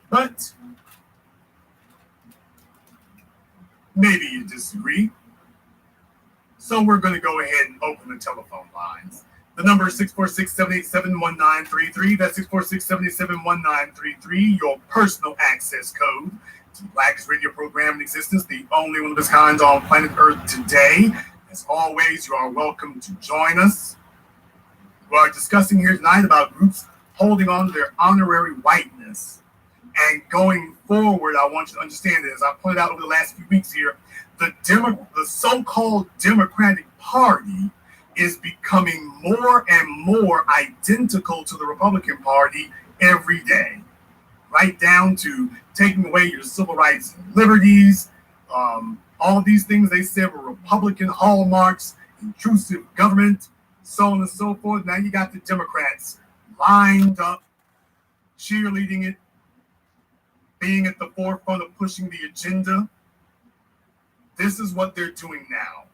S1: But maybe you disagree. So we're going to go ahead and open the telephone lines. The number is 646-787-1933. That's 646-787-1933. Your personal access code to the blackest radio program in existence, the only one of its kind on planet Earth today. As always, you are welcome to join us. We are discussing here tonight about groups holding on to their honorary whiteness. And going forward, I want you to understand that, as I pointed out over the last few weeks here, the so-called Democratic Party is becoming more and more identical to the Republican Party every day, right down to taking away your civil rights and liberties. All these things they said were Republican hallmarks, intrusive government, so on and so forth. Now you got the Democrats lined up, cheerleading it, being at the forefront of pushing the agenda. This is what they're doing now.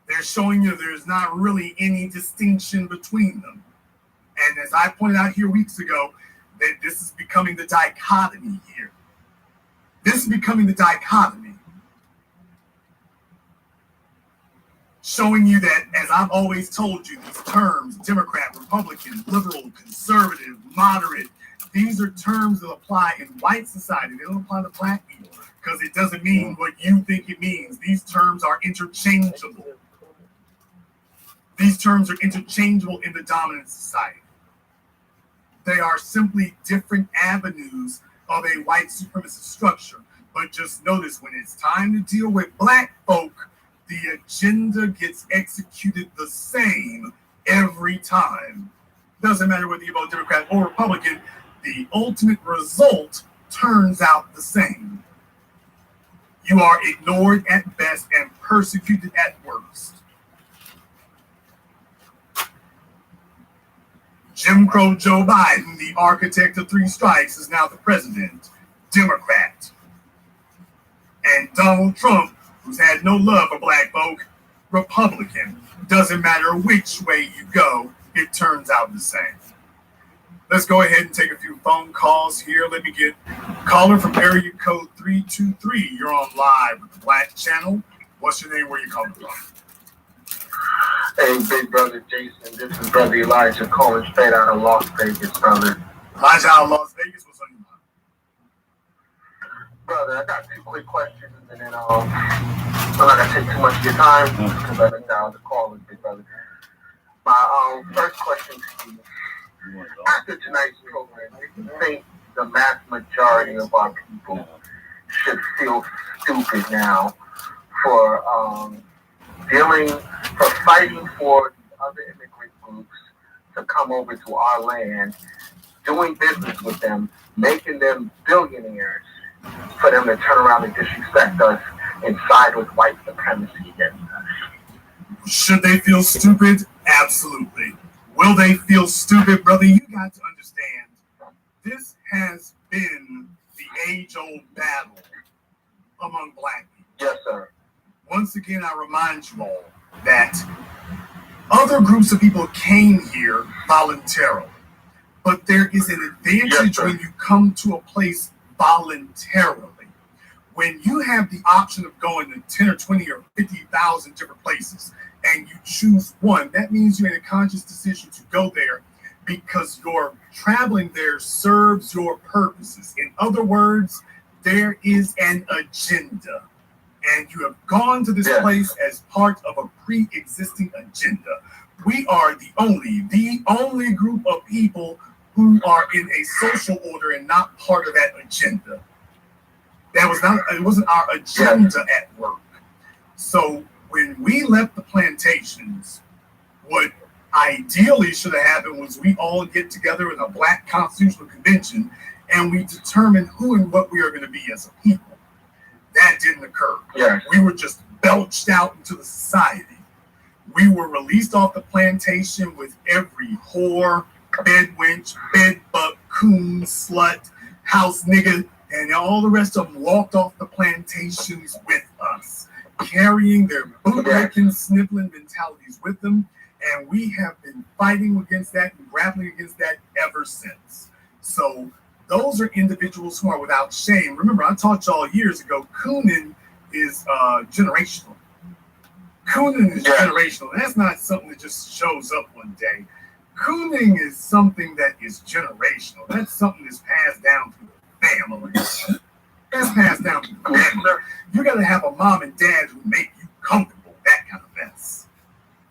S1: They're showing you there's not really any distinction between them. And as I pointed out here weeks ago, that this is becoming the dichotomy here. This is becoming the dichotomy. Showing you that, as I've always told you, these terms, Democrat, Republican, liberal, conservative, moderate, these are terms that apply in white society. They don't apply to black people because it doesn't mean what you think it means. These terms are interchangeable. These terms are interchangeable in the dominant society. They are simply different avenues of a white supremacist structure. But just notice, when it's time to deal with black folk, the agenda gets executed the same every time. Doesn't matter whether you vote Democrat or Republican, the ultimate result turns out the same. You are ignored at best and persecuted at worst. Jim Crow Joe Biden, the architect of three strikes, is now the president, Democrat. And Donald Trump, who's had no love for black folk, Republican. Doesn't matter which way you go, it turns out the same. Let's go ahead and take a few phone calls here. Let me get caller from area code 323. You're on live with the Black Channel. What's your name? Where you calling from?
S9: Hey, big brother Jason. This is brother Elijah calling straight out of Las Vegas, brother.
S1: Elijah out of Las Vegas. What's on your mind?
S9: Brother, I got two quick questions, and then I'm not gonna take too much of your time because I think now the call is big brother. My first question to you. After tonight's program, do you think the mass majority of our people should feel stupid now for fighting for other immigrant groups to come over to our land, doing business with them, making them billionaires, for them to turn around and disrespect us and side with white supremacy against us?
S1: Should they feel stupid? Absolutely. Will they feel stupid? Brother, you got to understand, this has been the age-old battle among black people.
S9: Yes, sir.
S1: Once again, I remind you all that other groups of people came here voluntarily. But there is an advantage when you come to a place voluntarily. When you have the option of going to 10 or 20 or 50,000 different places and you choose one, that means you made a conscious decision to go there because your traveling there serves your purposes. In other words, there is an agenda. And you have gone to this place as part of a pre-existing agenda. We are the only group of people who are in a social order and not part of that agenda. It wasn't our agenda at work. So when we left the plantations, what ideally should have happened was we all get together in a Black Constitutional Convention and we determine who and what we are going to be as a people. That didn't occur.
S9: Yes.
S1: We were just belched out into the society. We were released off the plantation with every whore, bed wench, bed buck, coon, slut, house nigga, and all the rest of them walked off the plantations with us, carrying their bootlicking, sniveling mentalities with them. And we have been fighting against that and grappling against that ever since. So those are individuals who are without shame. Remember, I taught y'all years ago, cooning is generational. Cooning is generational. That's not something that just shows up one day. Cooning is something that is generational. That's something that's passed down through the family. That's passed down through the family. You got to have a mom and dad who make you comfortable, that kind of mess.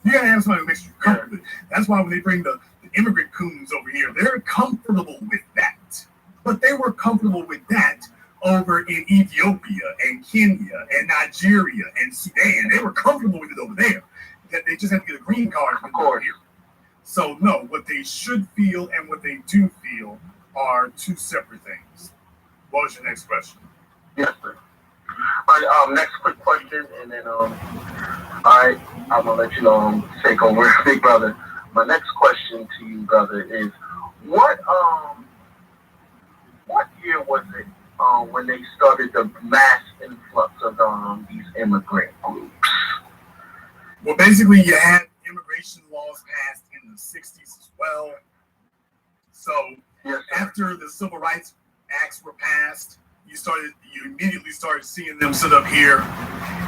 S1: You got to have somebody who makes you comfortable. That's why when they bring the immigrant coons over here, they're comfortable with that. But they were comfortable with that over in Ethiopia and Kenya and Nigeria and Sudan. They were comfortable with it over there. That they just had to get a green card over here. So no, what they should feel and what they do feel are two separate things. What was your next question?
S9: Yes, sir. All right, next quick question, and then I'm gonna let you take over, big brother. My next question to you, brother, is what year was it when they started the mass influx of these immigrant groups?
S1: Well, basically, you had immigration laws passed in the 60s as well. So after the Civil Rights Acts were passed, you immediately started seeing them sit up here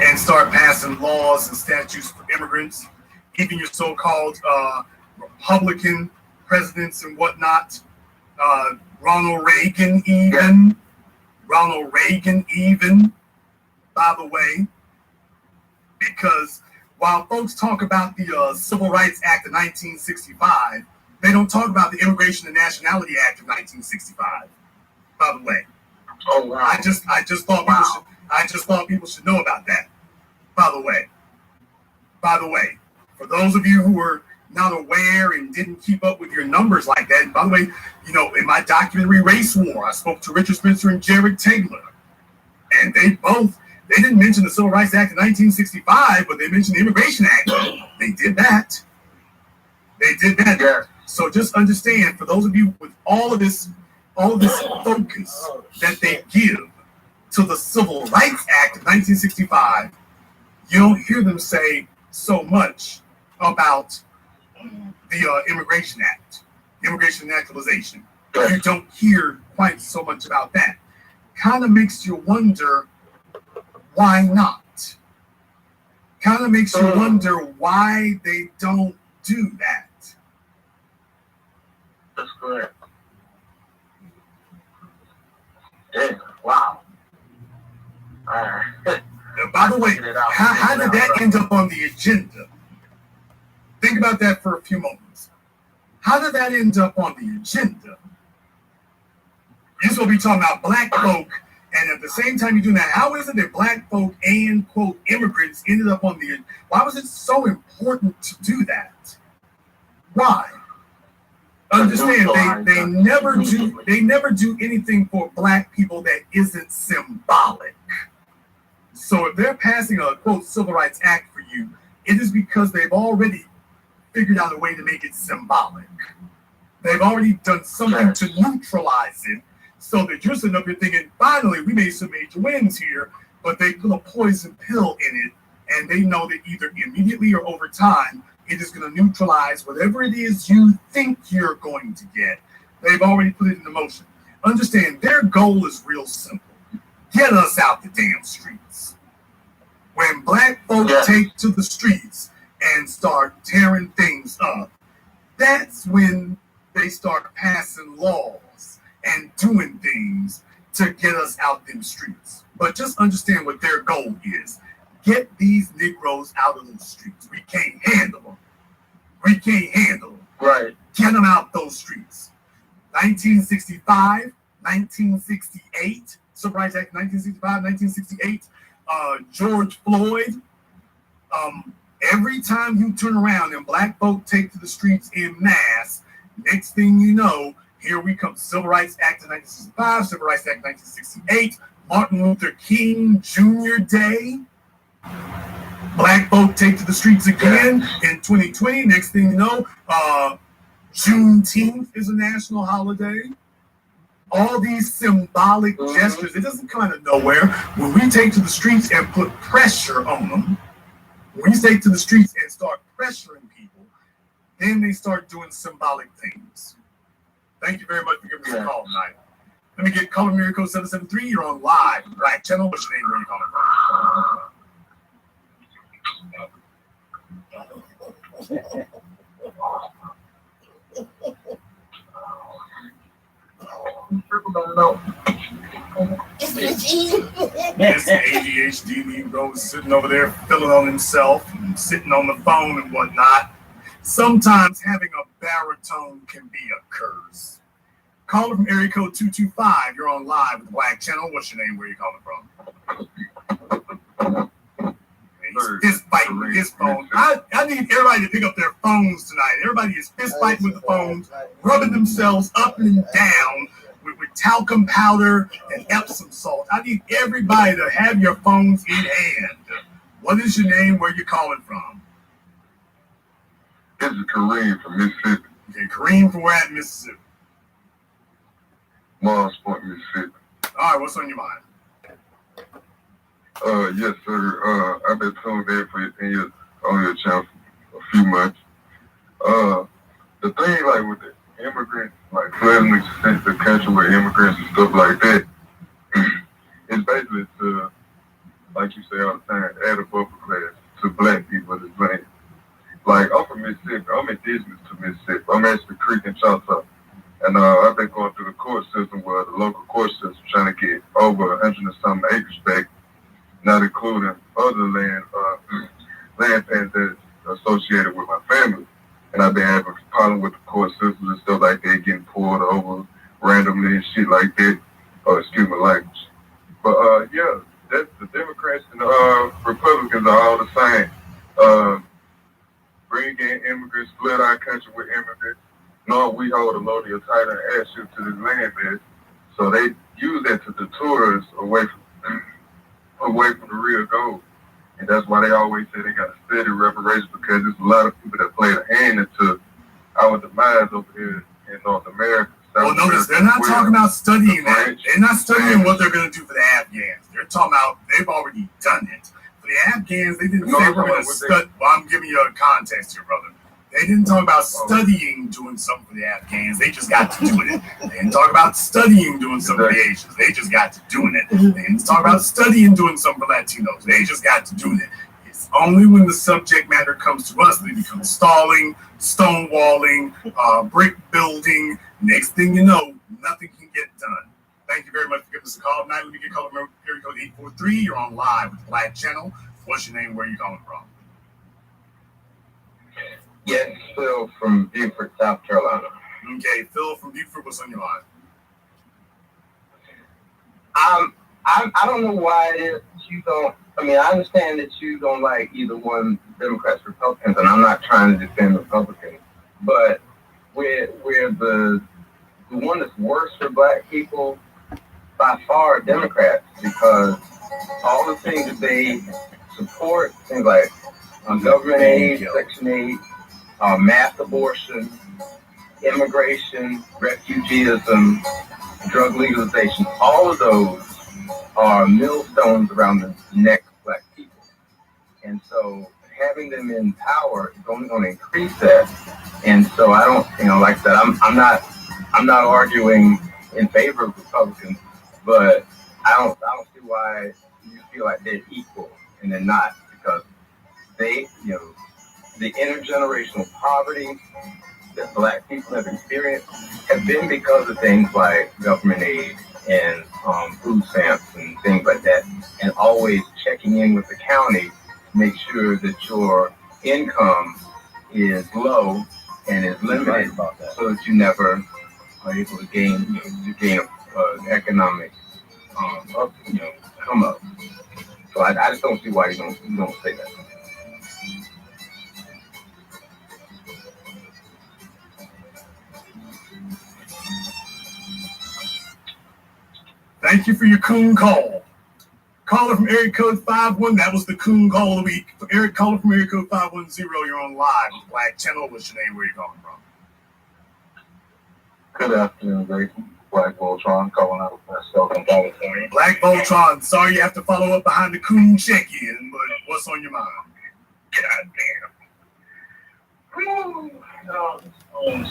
S1: and start passing laws and statutes for immigrants. Even your so-called Republican presidents and whatnot, Ronald Reagan even, by the way, because while folks talk about the Civil Rights Act of 1965, they don't talk about the Immigration and Nationality Act of 1965, by the way.
S9: Oh wow!
S1: I just thought people should know about that. By the way, for those of you who were not aware and didn't keep up with your numbers like that, and by the way, in my documentary Race War, I spoke to Richard Spencer and Jared Taylor, and they didn't mention the Civil Rights Act of 1965, but they mentioned the Immigration Act. They did that.
S9: Yeah.
S1: So just understand, for those of you with all of this focus that they give to the Civil Rights Act of 1965, you don't hear them say so much about the Immigration Act, Immigration Naturalization. You don't hear quite so much about that. Kind of makes you wonder why not. Kind of makes you wonder why they don't do that.
S9: That's correct. Yeah, wow.
S1: By the way, how did that end up on the agenda? Think about that for a few moments. How did that end up on the agenda? You're supposed to be talking about black folk, and at the same time you're doing that, how is it that black folk and, quote, immigrants ended up on the agenda? Why was it so important to do that? Why? Understand, they never do anything for black people that isn't symbolic. So if they're passing a, quote, Civil Rights Act for you, it is because they've already figured out a way to make it symbolic. They've already done something to neutralize it, so that you're sitting up here thinking, finally, we made some major wins here, but they put a poison pill in it, and they know that either immediately or over time, it is going to neutralize whatever it is you think you're going to get. They've already put it into motion. Understand, their goal is real simple. Get us out the damn streets. When black folks take to the streets and start tearing things up, that's when they start passing laws and doing things to get us out them streets. But just understand what their goal is. Get these Negroes out of those streets. We can't handle them. We can't handle them.
S9: Right.
S1: Get them out those streets. 1965, 1968, Civil Rights Act 1965, 1968, George Floyd. Every time you turn around and black folk take to the streets in mass, next thing you know, here we come. Civil Rights Act of 1965, Civil Rights Act 1968, Martin Luther King Jr. Day. Black folk take to the streets again in 2020. Next thing you know, Juneteenth is a national holiday. All these symbolic gestures, it doesn't come out of nowhere. When we take to the streets and put pressure on them, when we take to the streets and start pressuring people, then they start doing symbolic things. Thank you very much for giving me a call tonight. Let me get caller Miracle 773. You're on live, Black Channel. What's your name? Where are you calling from? This ADHD Negro is sitting over there filling on himself and sitting on the phone and whatnot. Sometimes having a baritone can be a curse. Caller from area code 225. You're on live with the Black Channel. What's your name? Where are you calling from? He's fist fighting with his phone. I need everybody to pick up their phones tonight. Everybody is fist fighting with the phones, rubbing themselves up and down with talcum powder and Epsom salt. I need everybody to have your phones in hand. What is your name? Where you calling from?
S10: This is Kareem from Mississippi.
S1: Okay, Kareem from where at Mississippi?
S10: Mars Point, Mississippi.
S1: All right, what's on your mind?
S10: Yes, sir. I've been tuned in on your channel for a few months. The thing, like, with the immigrants, like, flooding the country with immigrants and stuff like that, it's basically to, like you say all the time, add a buffer class to black people in this land. Like, I'm from Mississippi. I'm indigenous to Mississippi. I'm actually Creek and Choctaw. And I've been going through the court system where the local court system trying to get over 100 and some acres back, not including other land patents that's associated with my family. And I've been having a problem with the court systems and stuff like that, getting pulled over randomly and shit like that. Excuse my language. But yeah, that's the Democrats and the Republicans are all the same. Bring in immigrants, flood our country with immigrants. No, we hold a loaded title and add shit to this land base. So they use that to deter us away from the real goal. And that's why they always say they got to study reparations, because there's a lot of people that played a hand into our demise over here in North America.
S1: Well, notice they're not talking about studying that. They're not studying what they're going to do for the Afghans. They're talking about they've already done it. For the Afghans, they didn't say we're going to study. Well, I'm giving you a context here, brother. They didn't talk about studying doing something for the Afghans. They just got to doing it. They didn't talk about studying doing something for the Asians. They just got to doing it. They didn't talk about studying doing something for Latinos. They just got to doing it. It's only when the subject matter comes to us, they become stalling, stonewalling, brick building. Next thing you know, nothing can get done. Thank you very much for giving us a call tonight. Let me get call area code 843. You're on live with the Black Channel. What's your name? Where are you calling from?
S9: Yes, Phil from Beaufort, South Carolina.
S1: Okay, Phil from Beaufort, what's on your mind?
S9: I don't know why it is you don't. I mean, I understand that you don't like either one, Democrats, Republicans, and I'm not trying to defend Republicans, but we're the one that's worse for black people by far, Democrats, because all the things that they support, things like government aid, Section 8, mass abortion, immigration, refugeeism, drug legalization, all of those are millstones around the neck of black people. And so having them in power is only going to increase that. And so I don't, like I said,
S7: I'm not arguing in favor of Republicans, but I don't see why you feel like they're equal and they're not, because they, the intergenerational poverty that Black people have experienced have been because of things like government aid and food stamps and things like that, and always checking in with the county to make sure that your income is low and is limited, so that you never are able to gain economic come up. So I just don't see why you don't say that.
S1: Thank you for your coon call. Caller from area code 51, that was the coon call of the week. Eric, caller from area code 510, you're on live with Black Channel. What's your name? Where are you calling from?
S10: Good afternoon, Grayson. Black Voltron calling out of Southern California.
S1: Black Voltron, sorry you have to follow up behind the coon check-in, but what's on your mind?
S10: Goddamn.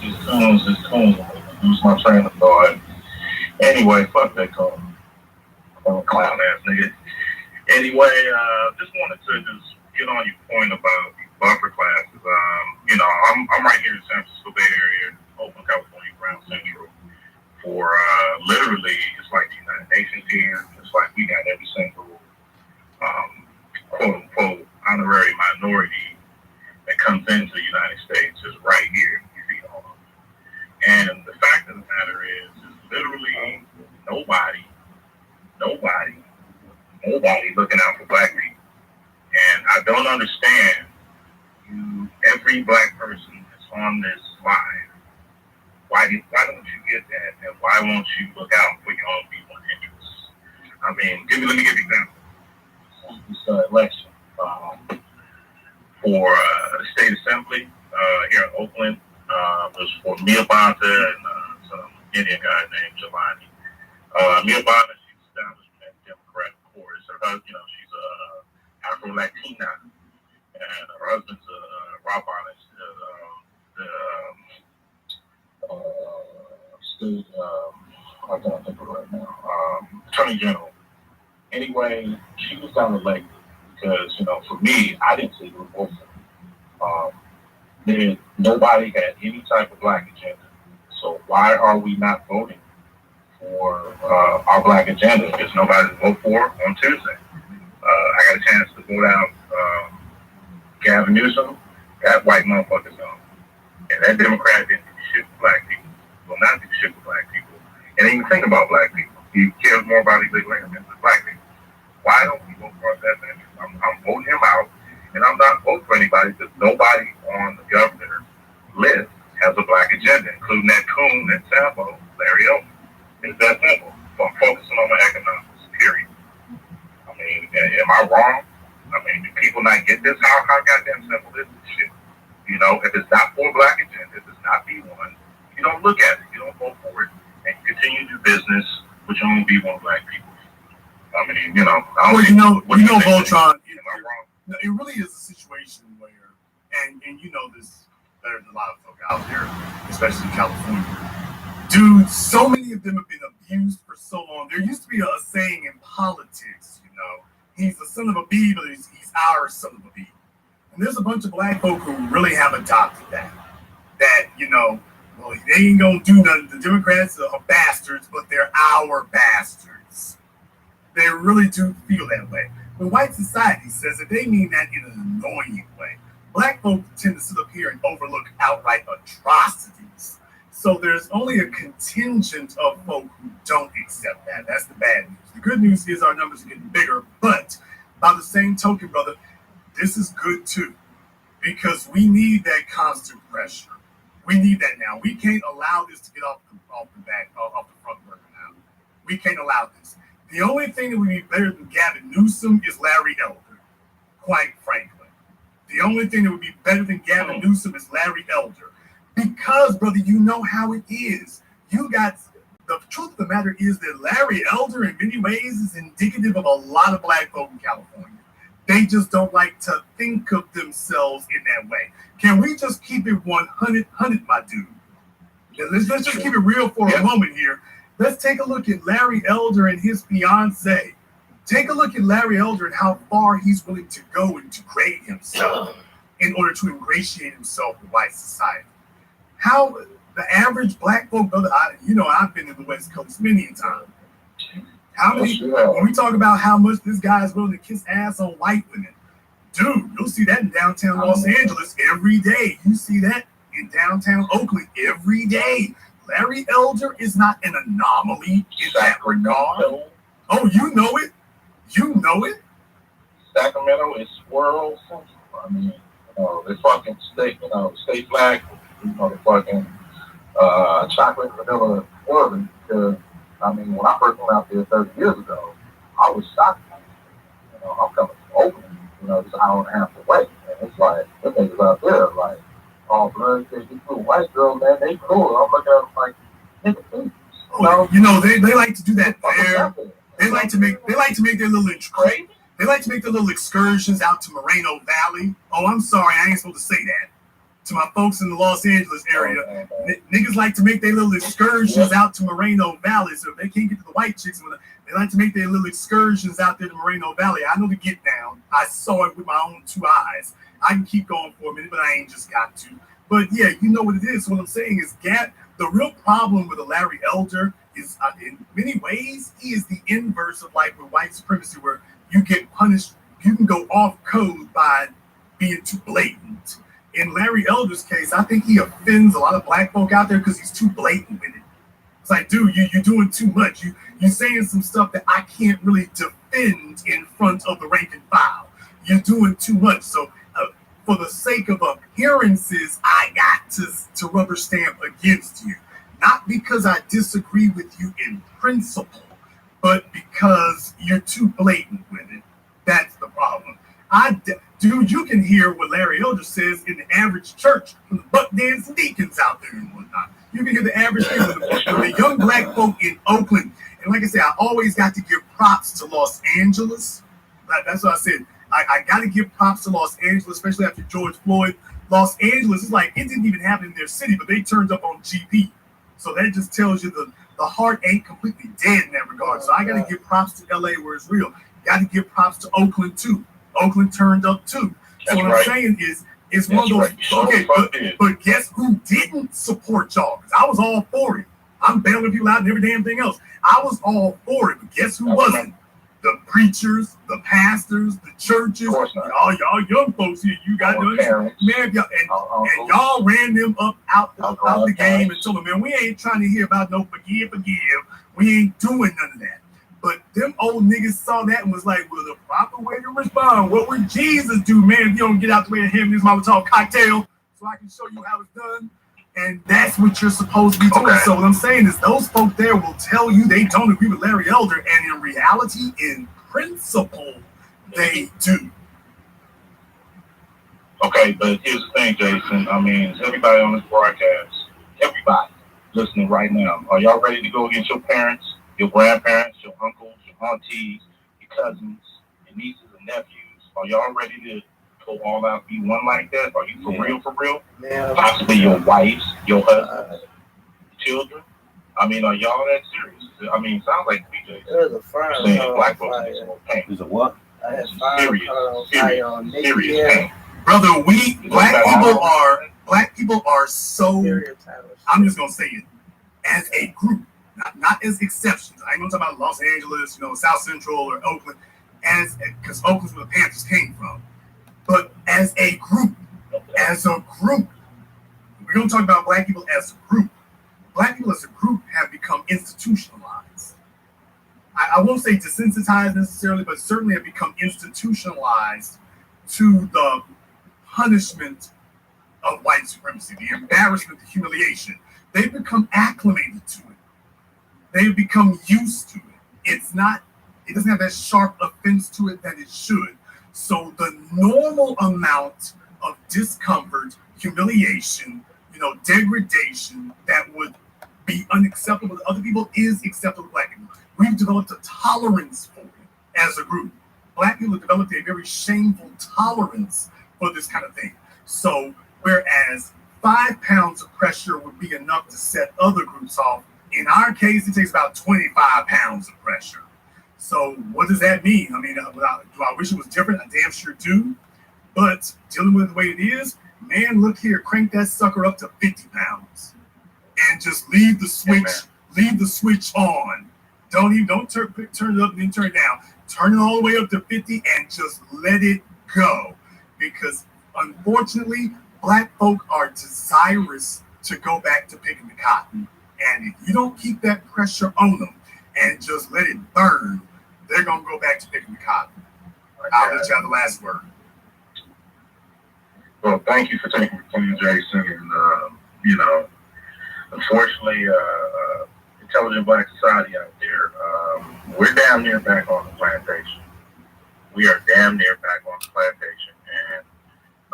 S10: This coons. Lose my train of thought. Anyway, fuck that cone. Clown ass nigga. Anyway, just wanted to just get on your point about buffer classes. I'm right here in San Francisco Bay Area, Oakland, California, Ground Central. For literally, it's like the United Nations here. It's like we got every single quote unquote honorary minority that comes into the United States is right here. You see all of them. And the fact of the matter is literally nobody looking out for Black people. And I don't understand every Black person that's on this live. Why don't you get that? And why won't you look out for your own people and interests? I mean, let me give you an example. This election for the state assembly here in Oakland was for Mia Bonta and some Indian guy named Jelani. Mia Bonta, she's established in Democrat, of course. Her husband, she's Afro-Latina, and her husband's Rob Bonta, state, I can't think of it right now, Attorney General. Anyway, she was down elected because, for me, I didn't see her vote for her. Nobody had any type of Black agenda. So why are we not voting for our Black agenda? Because nobody to vote for on Tuesday. I got a chance to vote out Gavin Newsom. That white motherfucker's on. And that Democrat didn't do shit for Black people. Will not do shit for Black people. And even think about Black people. He cares more about illegal immigrants than Black people. Why don't we vote for that man? I'm voting him out, and I'm not voting for anybody because nobody on the governor's list has a Black agenda, including that coon, that Sambo, Larry Elder. It's that simple. So I'm focusing on my economics, period. I mean, am I wrong? I mean, do people not get this? How goddamn simple is this shit? If it's not for a Black agenda, if it's not B1, you don't look at it, you don't vote for it, and you continue to do business with your own B1 Black people. I mean,
S1: Voltron, it really is a situation where, and you know this better than a lot of folk out there, especially in California. Dude, so many of them have been abused for so long. There used to be a saying in politics, he's the son of a bee, but he's our son of a bee. And there's a bunch of Black folk who really have adopted that, well, they ain't gonna do nothing. The Democrats are bastards, but they're our bastards. They really do feel that way. But white society says that they mean that in an annoying way. Black folk tend to sit up here and overlook outright atrocities. So there's only a contingent of folk who don't accept that. That's the bad news. The good news is our numbers are getting bigger, but by the same token, brother, this is good too, because we need that constant pressure. We need that now. We can't allow this to get off the front burner now. We can't allow this. The only thing that would be better than Gavin Newsom is Larry Elder, quite frankly. The only thing that would be better than Gavin Newsom is Larry Elder. Because, brother, you know how it is. The truth of the matter is that Larry Elder, in many ways, is indicative of a lot of Black folk in California. They just don't like to think of themselves in that way. Can we just keep it 100, my dude? let's just keep it real for a moment here. Let's take a look at Larry Elder and his fiance. Take a look at Larry Elder and how far he's willing to go and degrade himself in order to ingratiate himself with white society. How the average black folk, I've been in the West Coast many times. How many, when we talk about how much this guy's willing to kiss ass on white women, dude, you'll see that in downtown Los Angeles every day. You see that in downtown Oakland every day. Larry Elder is not an anomaly in that regard. Oh, you know it. You know it.
S11: Sacramento is swirl central. I mean, they fucking state flag, the fucking chocolate vanilla Oregon. Because I mean, when I first went out there 30 years ago, I was shocked. I'm coming from Oakland, just an hour and a half away, and it's like the niggas out there, like all blood, these little white girls, man, they cool. I'm looking at them like nigga things.
S1: They like to do that there. They like to make their little crazy. They like to make their little excursions out to Moreno Valley. Oh, I'm sorry, I ain't supposed to say that. To my folks in the Los Angeles area, niggas like to make their little excursions out to Moreno Valley. So if they can't get to the white chicks, they like to make their little excursions out there to Moreno Valley. I know the get down. I saw it with my own two eyes. I can keep going for a minute, but I ain't just got to. But yeah, you know what it is. What I'm saying is, the real problem with a Larry Elder is, in many ways, he is the inverse of like with white supremacy, where you get punished. You can go off code by being too blatant. In Larry Elder's case, I think he offends a lot of black folk out there because he's too blatant with it. It's like, dude, you're doing too much. You're saying some stuff that I can't really defend in front of the rank and file. You're doing too much. So for the sake of appearances, I got to rubber stamp against you. Not because I disagree with you in principle, but because you're too blatant with it. That's the problem. Dude, you can hear what Larry Elder says in the average church from the buck dancing deacons out there and whatnot. You can hear the average thing with the young black folk in Oakland. And like I said, I always got to give props to Los Angeles. That's what I said. I got to give props to Los Angeles, especially after George Floyd. Los Angeles is like, it didn't even happen in their city, but they turned up on GP. So that just tells you the heart ain't completely dead in that regard. So I got to give props to LA where it's real. Got to give props to Oakland too. Oakland turned up too. So what I'm saying is, it's one of those. Okay, but guess who didn't support y'all? Because I was all for it. I'm bailing people out and every damn thing else. I was all for it, but guess who wasn't? The preachers, the pastors, the churches, y'all young folks here. You got to man, and y'all ran them up out the game and told them, man, we ain't trying to hear about no forgive. We ain't doing none of that. But them old niggas saw that and was like, well, the proper way to respond, what would Jesus do, man, if you don't get out the way of him and his Molotov cocktail so I can show you how it's done? And that's what you're supposed to be doing. Okay. So what I'm saying is those folk there will tell you they don't agree with Larry Elder, and in reality, in principle, they do.
S11: Okay, but here's the thing, Jason. I mean, everybody on this broadcast, everybody listening right now, are y'all ready to go against your parents, your grandparents, your uncles, your aunties, your cousins, your nieces and nephews? Are y'all ready to go all out, be one like that? Are you for real? Yeah. Possibly your wives, your husbands, children. I mean, are y'all that serious? I mean, sounds like PJ.
S2: There's a fire.
S11: Black folks need more pain.
S3: There's a what?
S2: I had
S11: serious pain.
S1: Brother, black people are so. I'm just gonna say it as a group, not as exceptions. I ain't gonna talk about Los Angeles, South Central or Oakland, because Oakland's where the Panthers came from. But as a group, we're going to talk about black people as a group. Black people as a group have become institutionalized. I won't say desensitized necessarily, but certainly have become institutionalized to the punishment of white supremacy, the embarrassment, the humiliation. They've become acclimated to it. They've become used to it. It doesn't have that sharp offense to it that it should. So the normal amount of discomfort, humiliation, degradation that would be unacceptable to other people is acceptable to black people. We've developed a tolerance for it as a group. Black people have developed a very shameful tolerance for this kind of thing. So whereas 5 pounds of pressure would be enough to set other groups off. In our case, it takes about 25 pounds of pressure. So what does that mean? I mean, do I wish it was different? I damn sure do. But dealing with it the way it is, man, look here, crank that sucker up to 50 pounds. And just leave the switch on. Don't turn it up and then turn it down. Turn it all the way up to 50 and just let it go. Because unfortunately, Black folk are desirous to go back to picking the cotton. And if you don't keep that pressure on them and just let it burn, they're going to go back to picking the cotton. I'll let you have the last word.
S10: Well, thank you for taking the time, Jason. And, unfortunately, intelligent Black society out there, we're damn near back on the plantation. We are damn near back on the plantation. And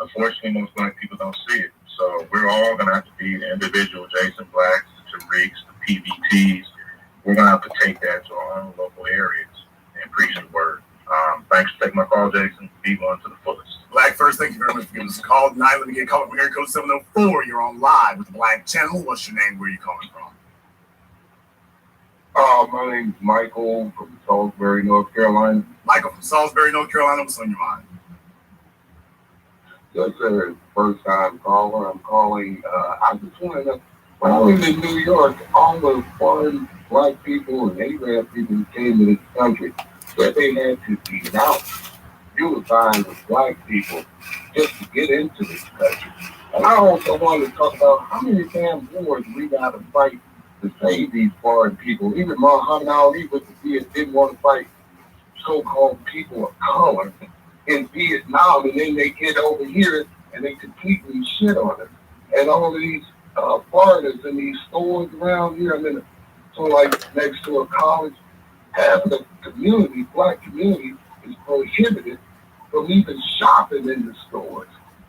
S10: unfortunately, most Black people don't see it. So we're all going to have to be the individual Jason Blacks, the Tariqs, the PVTs. We're going to have to take that to our own local areas and preach the word. Thanks for taking my call, Jason. Be one to the fullest.
S1: Black first, thank you very much for giving us a call tonight. Let me get a call from area code 704. You're on live with the Black Channel. What's your name? Where are you calling from?
S10: My name's Michael from Salisbury, North Carolina.
S1: Michael from Salisbury, North Carolina. What's on your mind?
S10: Just a first-time caller. I'm calling. I just want to know, when I lived in New York, all the foreign Black people and Arab people who came to this country, that they had to denounce unifying with Black people just to get into this country. And I also wanted to talk about how many damn wars we got to fight to save these foreign people. Even Muhammad Ali with the Viet didn't want to fight so-called people of color in Vietnam, and then they get over here and they completely shit on it. And all of these foreigners in these stores around here, so like next to a college, half of the community, Black community, is prohibited from even shopping in the stores.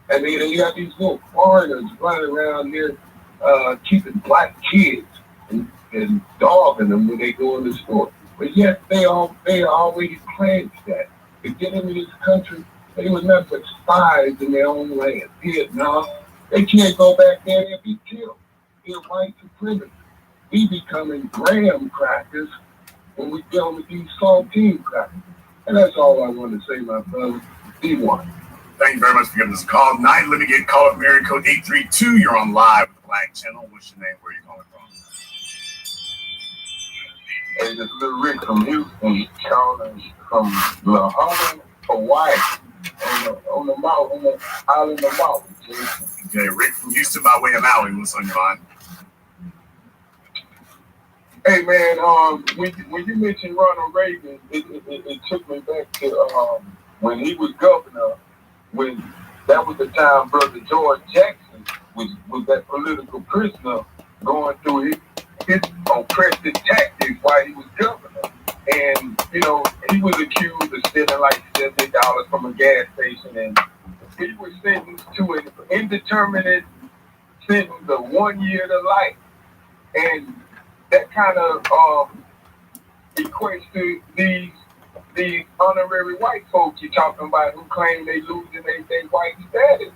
S10: And then you got these little foreigners running around here keeping Black kids and dogging them when they go in the store. But yet they already pledged that. To get into this country, they were nothing but spies in their own land. Vietnam, they can't go back there and be killed. They're white supremacists. We becoming graham crackers when we deal with these saltine crackers. And that's all I want to say, my brother. Be one.
S1: Thank you very much for giving us a call tonight. Let me get a call from area code 832. You're on live with the Black Channel. What's your name? Where are you calling from?
S10: Hey, this is Little Rick from Houston, calling from Lahoma, Hawaii, on the island of Maui.
S1: Okay, Rick from Houston by way of Maui. What's on your mind?
S10: Hey man, when you mentioned Ronald Reagan, it took me back to when he was governor. When that was the time Brother George Jackson was that political prisoner going through his oppressive tactics while he was governor. And, he was accused of stealing like $70 from a gas station, and he was sentenced to an indeterminate sentence of 1 year to life. And that kind of equates to these honorary white folks you're talking about who claim they losing their white status.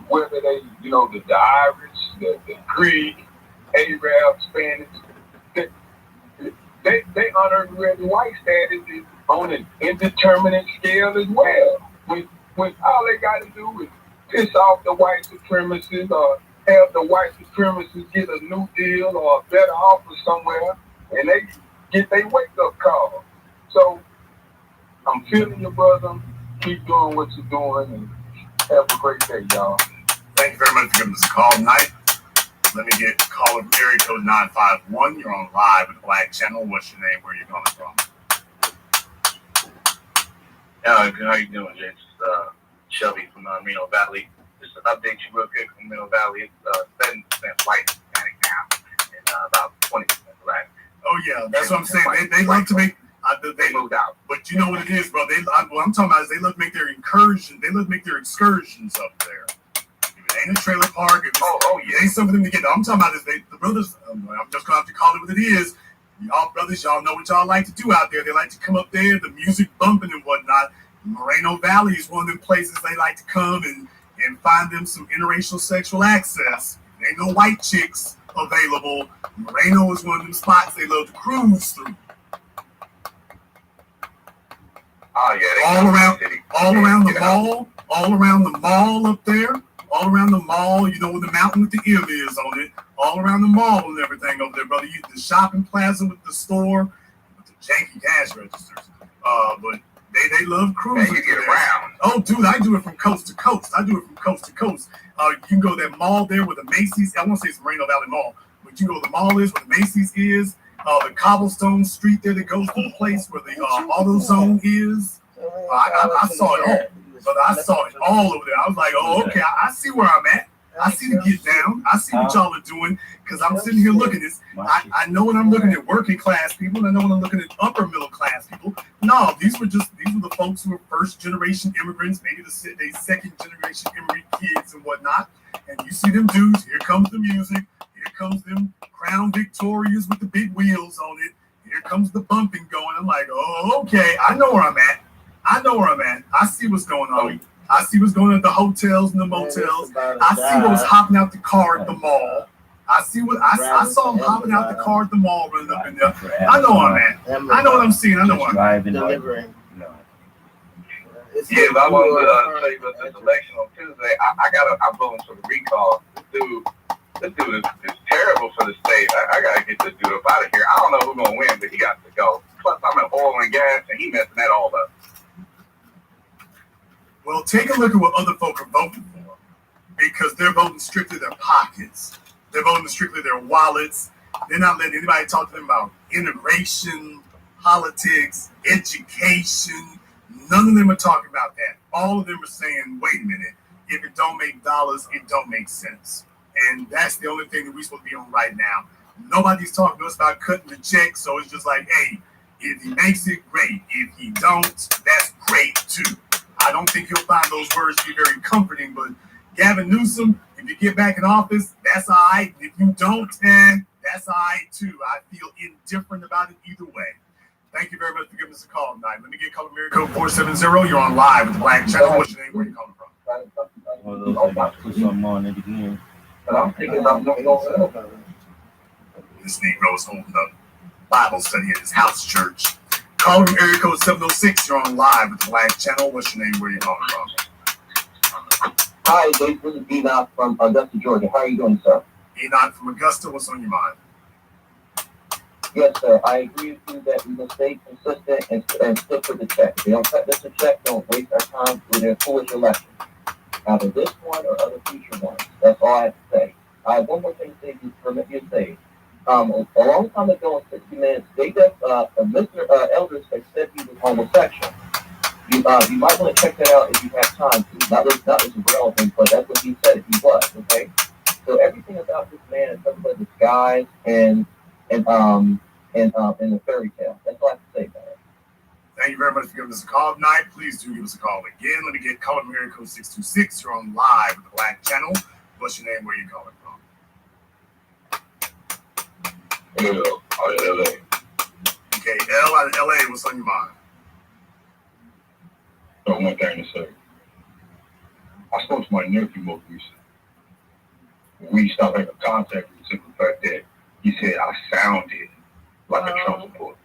S10: Whether they, the Irish, the Greek, Arab, Spanish, they honorary white status is on an indeterminate scale as well. When all they got to do is piss off the white supremacists or have the white supremacists get a new deal or a better offer somewhere, and they get their wake-up call. So I'm feeling you, brother. Keep doing what you're doing, and have a great day, y'all.
S1: Thank you very much for giving us a call tonight. Let me get a call from area code 951. You're on live with the Black Channel. What's your name? Where are you calling from?
S12: How you doing, Jay? It's Shelby from Reno Valley. Just to update you real quick from Reno Valley. It's 7% white Hispanic now, and about 20% black.
S1: Oh yeah, that's what I'm saying. They like to make. They
S12: moved out.
S1: But you know what it is, bro. What I'm talking about is they love to make their incursions. They love to make their excursions up there. If it ain't a trailer park, if it ain't something to get. I'm talking about is the brothers. I'm just gonna have to call it what it is. Y'all brothers, y'all know what y'all like to do out there. They like to come up there, the music bumping and whatnot. Moreno Valley is one of them places they like to come and and find them some interracial sexual access. There ain't no white chicks available. Moreno is one of them spots they love to cruise through.
S12: Oh yeah,
S1: all around the mall up there, all around the mall, you know, with the mountain with the M is on it, all around the mall and everything over there, brother. You the shopping plaza with the store, with the janky cash registers. But they love cruising.
S12: Man, you get around.
S1: Oh, dude, I do it from coast to coast. You can go to that mall there where the Macy's, I won't say it's Moreno Valley Mall, but you can go to the mall is where the Macy's is, the cobblestone street there that goes to the place where the AutoZone is. I saw it all. But I saw it all over there. I was like, oh, okay, I see where I'm at. I see the get down. I see what y'all are doing because I'm sitting here looking at this. I know when I'm looking at working class people, and I know when I'm looking at upper middle class people. No, these were the folks who were first generation immigrants, maybe the second generation immigrant kids and whatnot. And you see them dudes. Here comes the music. Here comes them Crown Victorias with the big wheels on it. Here comes the bumping going. I'm like, oh, okay, I know where I'm at. I see what's going on. I see what's going on at the hotels and the motels. I see what was hopping out the car at the mall. I saw them hopping out the car at the mall, running up in there. I know where I'm at. I know what I'm seeing. I know what I'm at.
S2: Delivering.
S12: Yeah, but I want to tell you about this election on Tuesday. I'm voting for the recall. This dude is terrible for the state. I got to get this dude up out of here. I don't know who's going to win, but he got to go. Plus, I'm in oil and gas, and he messing that all up.
S1: Well, take a look at what other folk are voting for, because they're voting strictly their pockets. They're voting strictly their wallets. They're not letting anybody talk to them about integration, politics, education. None of them are talking about that. All of them are saying, wait a minute, if it don't make dollars, it don't make sense. And that's the only thing that we're supposed to be on right now. Nobody's talking to us about cutting the check, so it's just like, hey, if he makes it, great. If he don't, that's great too. I don't think you'll find those words to be very comforting, but Gavin Newsom, if you get back in office, that's all right. If you don't, that's all right too. I feel indifferent about it either way. Thank you very much for giving us a call tonight. Let me get caller Mary code 470. You're on live with the Black Channel. What's your name? Where are you calling from?
S2: Put something on it again.
S9: But I'm thinking about
S1: This Negro is holding up Bible study at his house church. Caller from area code 706. You're on live with the Black Channel. What's your name? Where are you calling from?
S9: Hi, Dave. This is Enoch from Augusta, Georgia. How are you doing, sir?
S1: Enoch from Augusta. What's on your mind?
S9: Yes, sir. I agree with you that we must stay consistent and stick with the check. If they don't cut this a check, don't waste our time with their foolish election. Either this one or other future ones. That's all I have to say. I have one more thing to say, if you permit me to say. A long time ago in 60 Minutes, Mr. Elders had said he was homosexual. You might want to check that out if you have time to. Not as relevant, but that's what he said he was, okay? So everything about this man is nothing but disguise and a fairy tale. That's all I have to say about it.
S1: Thank you very much for giving us a call tonight. Please do give us a call again. Let me get caller from area code 626. You're on live with the Black Channel. What's your name? Where are you calling from?
S10: LA.
S1: Okay, L out of LA. What's on your mind?
S10: So one thing to say. I spoke to my nephew most recently. We stopped having contact with the simple fact that he said I sounded like a Trump supporter.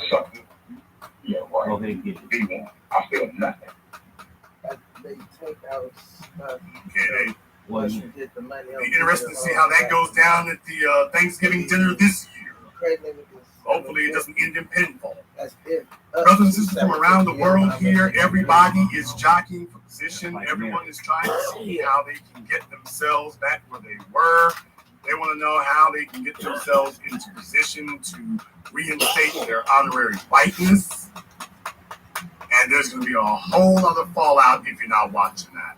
S10: Something. Yeah, right.
S2: Okay, get it.
S10: Be one. I feel nothing.
S2: They take our stuff.
S1: Okay,
S2: Once you get the money.
S1: be interesting to see how that goes down at the Thanksgiving dinner this year. Hopefully it doesn't end in pinfall.
S2: That's it.
S1: Brothers and sisters from around the world here, everybody is jockeying for position. Everyone is trying to see how they can get themselves back where they were. They want to know how they can get themselves into position to reinstate their honorary whiteness. And there's going to be a whole other fallout if you're not watching that.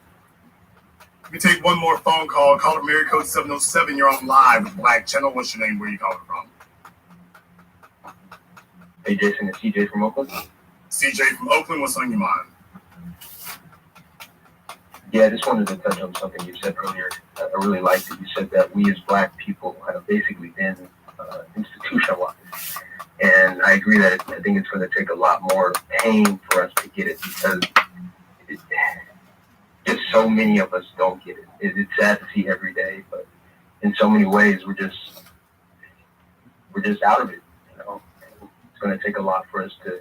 S1: Let me take one more phone call. Caller from area code 707. You're on live with Black Channel. What's your name? Where are you calling from?
S9: Hey, Jason, it's CJ from Oakland.
S1: CJ from Oakland. What's on your mind?
S9: Yeah, I just wanted to touch on something you said earlier. I really liked it. You said that we as Black people have basically been institutionalized. And I agree that I think it's going to take a lot more pain for us to get it, because just
S7: so many of us don't get it. It's sad to see every day, but in so many ways, we're just out of it. You know, it's going to take a lot for us to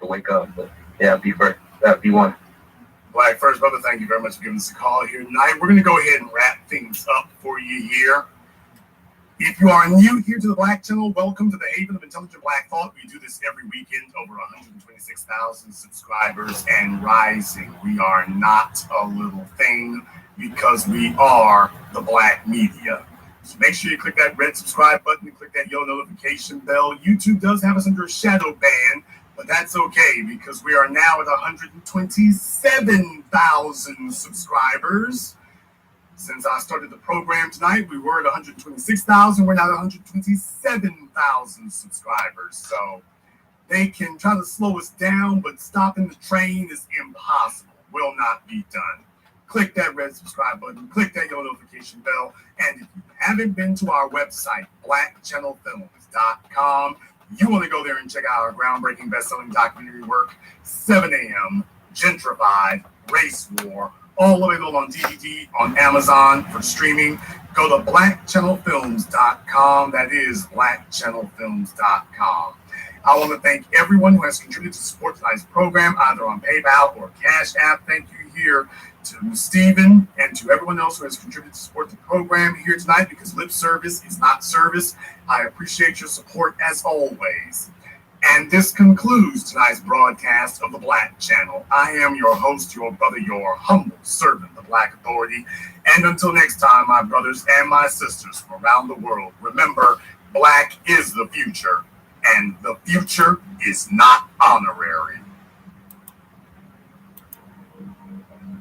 S7: wake up. But yeah, be one.
S1: Black First, brother, thank you very much for giving us a call here tonight. We're going to go ahead and wrap things up for you here. If you are new here to the Black Channel, welcome to the Haven of Intelligent Black Thought. We do this every weekend, over 126,000 subscribers and rising. We are not a little thing because we are the Black media. So make sure you click that red subscribe button and click that yellow notification bell. YouTube does have us under a shadow ban, but that's okay because we are now at 127,000 subscribers. Since I started the program tonight, we were at 126,000. We're now at 127,000 subscribers. So they can try to slow us down, but stopping the train is impossible. Will not be done. Click that red subscribe button. Click that yellow notification bell. And if you haven't been to our website, blackchannelfilms.com, you want to go there and check out our groundbreaking best-selling documentary work, 7 a.m., Gentrified, Race War, all available on DVD, on Amazon for streaming. Go to blackchannelfilms.com. That is blackchannelfilms.com. I want to thank everyone who has contributed to support tonight's program, either on PayPal or Cash App. Thank you here to Stephen and to everyone else who has contributed to support the program here tonight, because lip service is not service. I appreciate your support as always. And this concludes tonight's broadcast of the Black Channel. I am your host, your brother, your humble servant, the Black Authority. And until next time, my brothers and my sisters from around the world, remember, Black is the future, and the future is not honorary.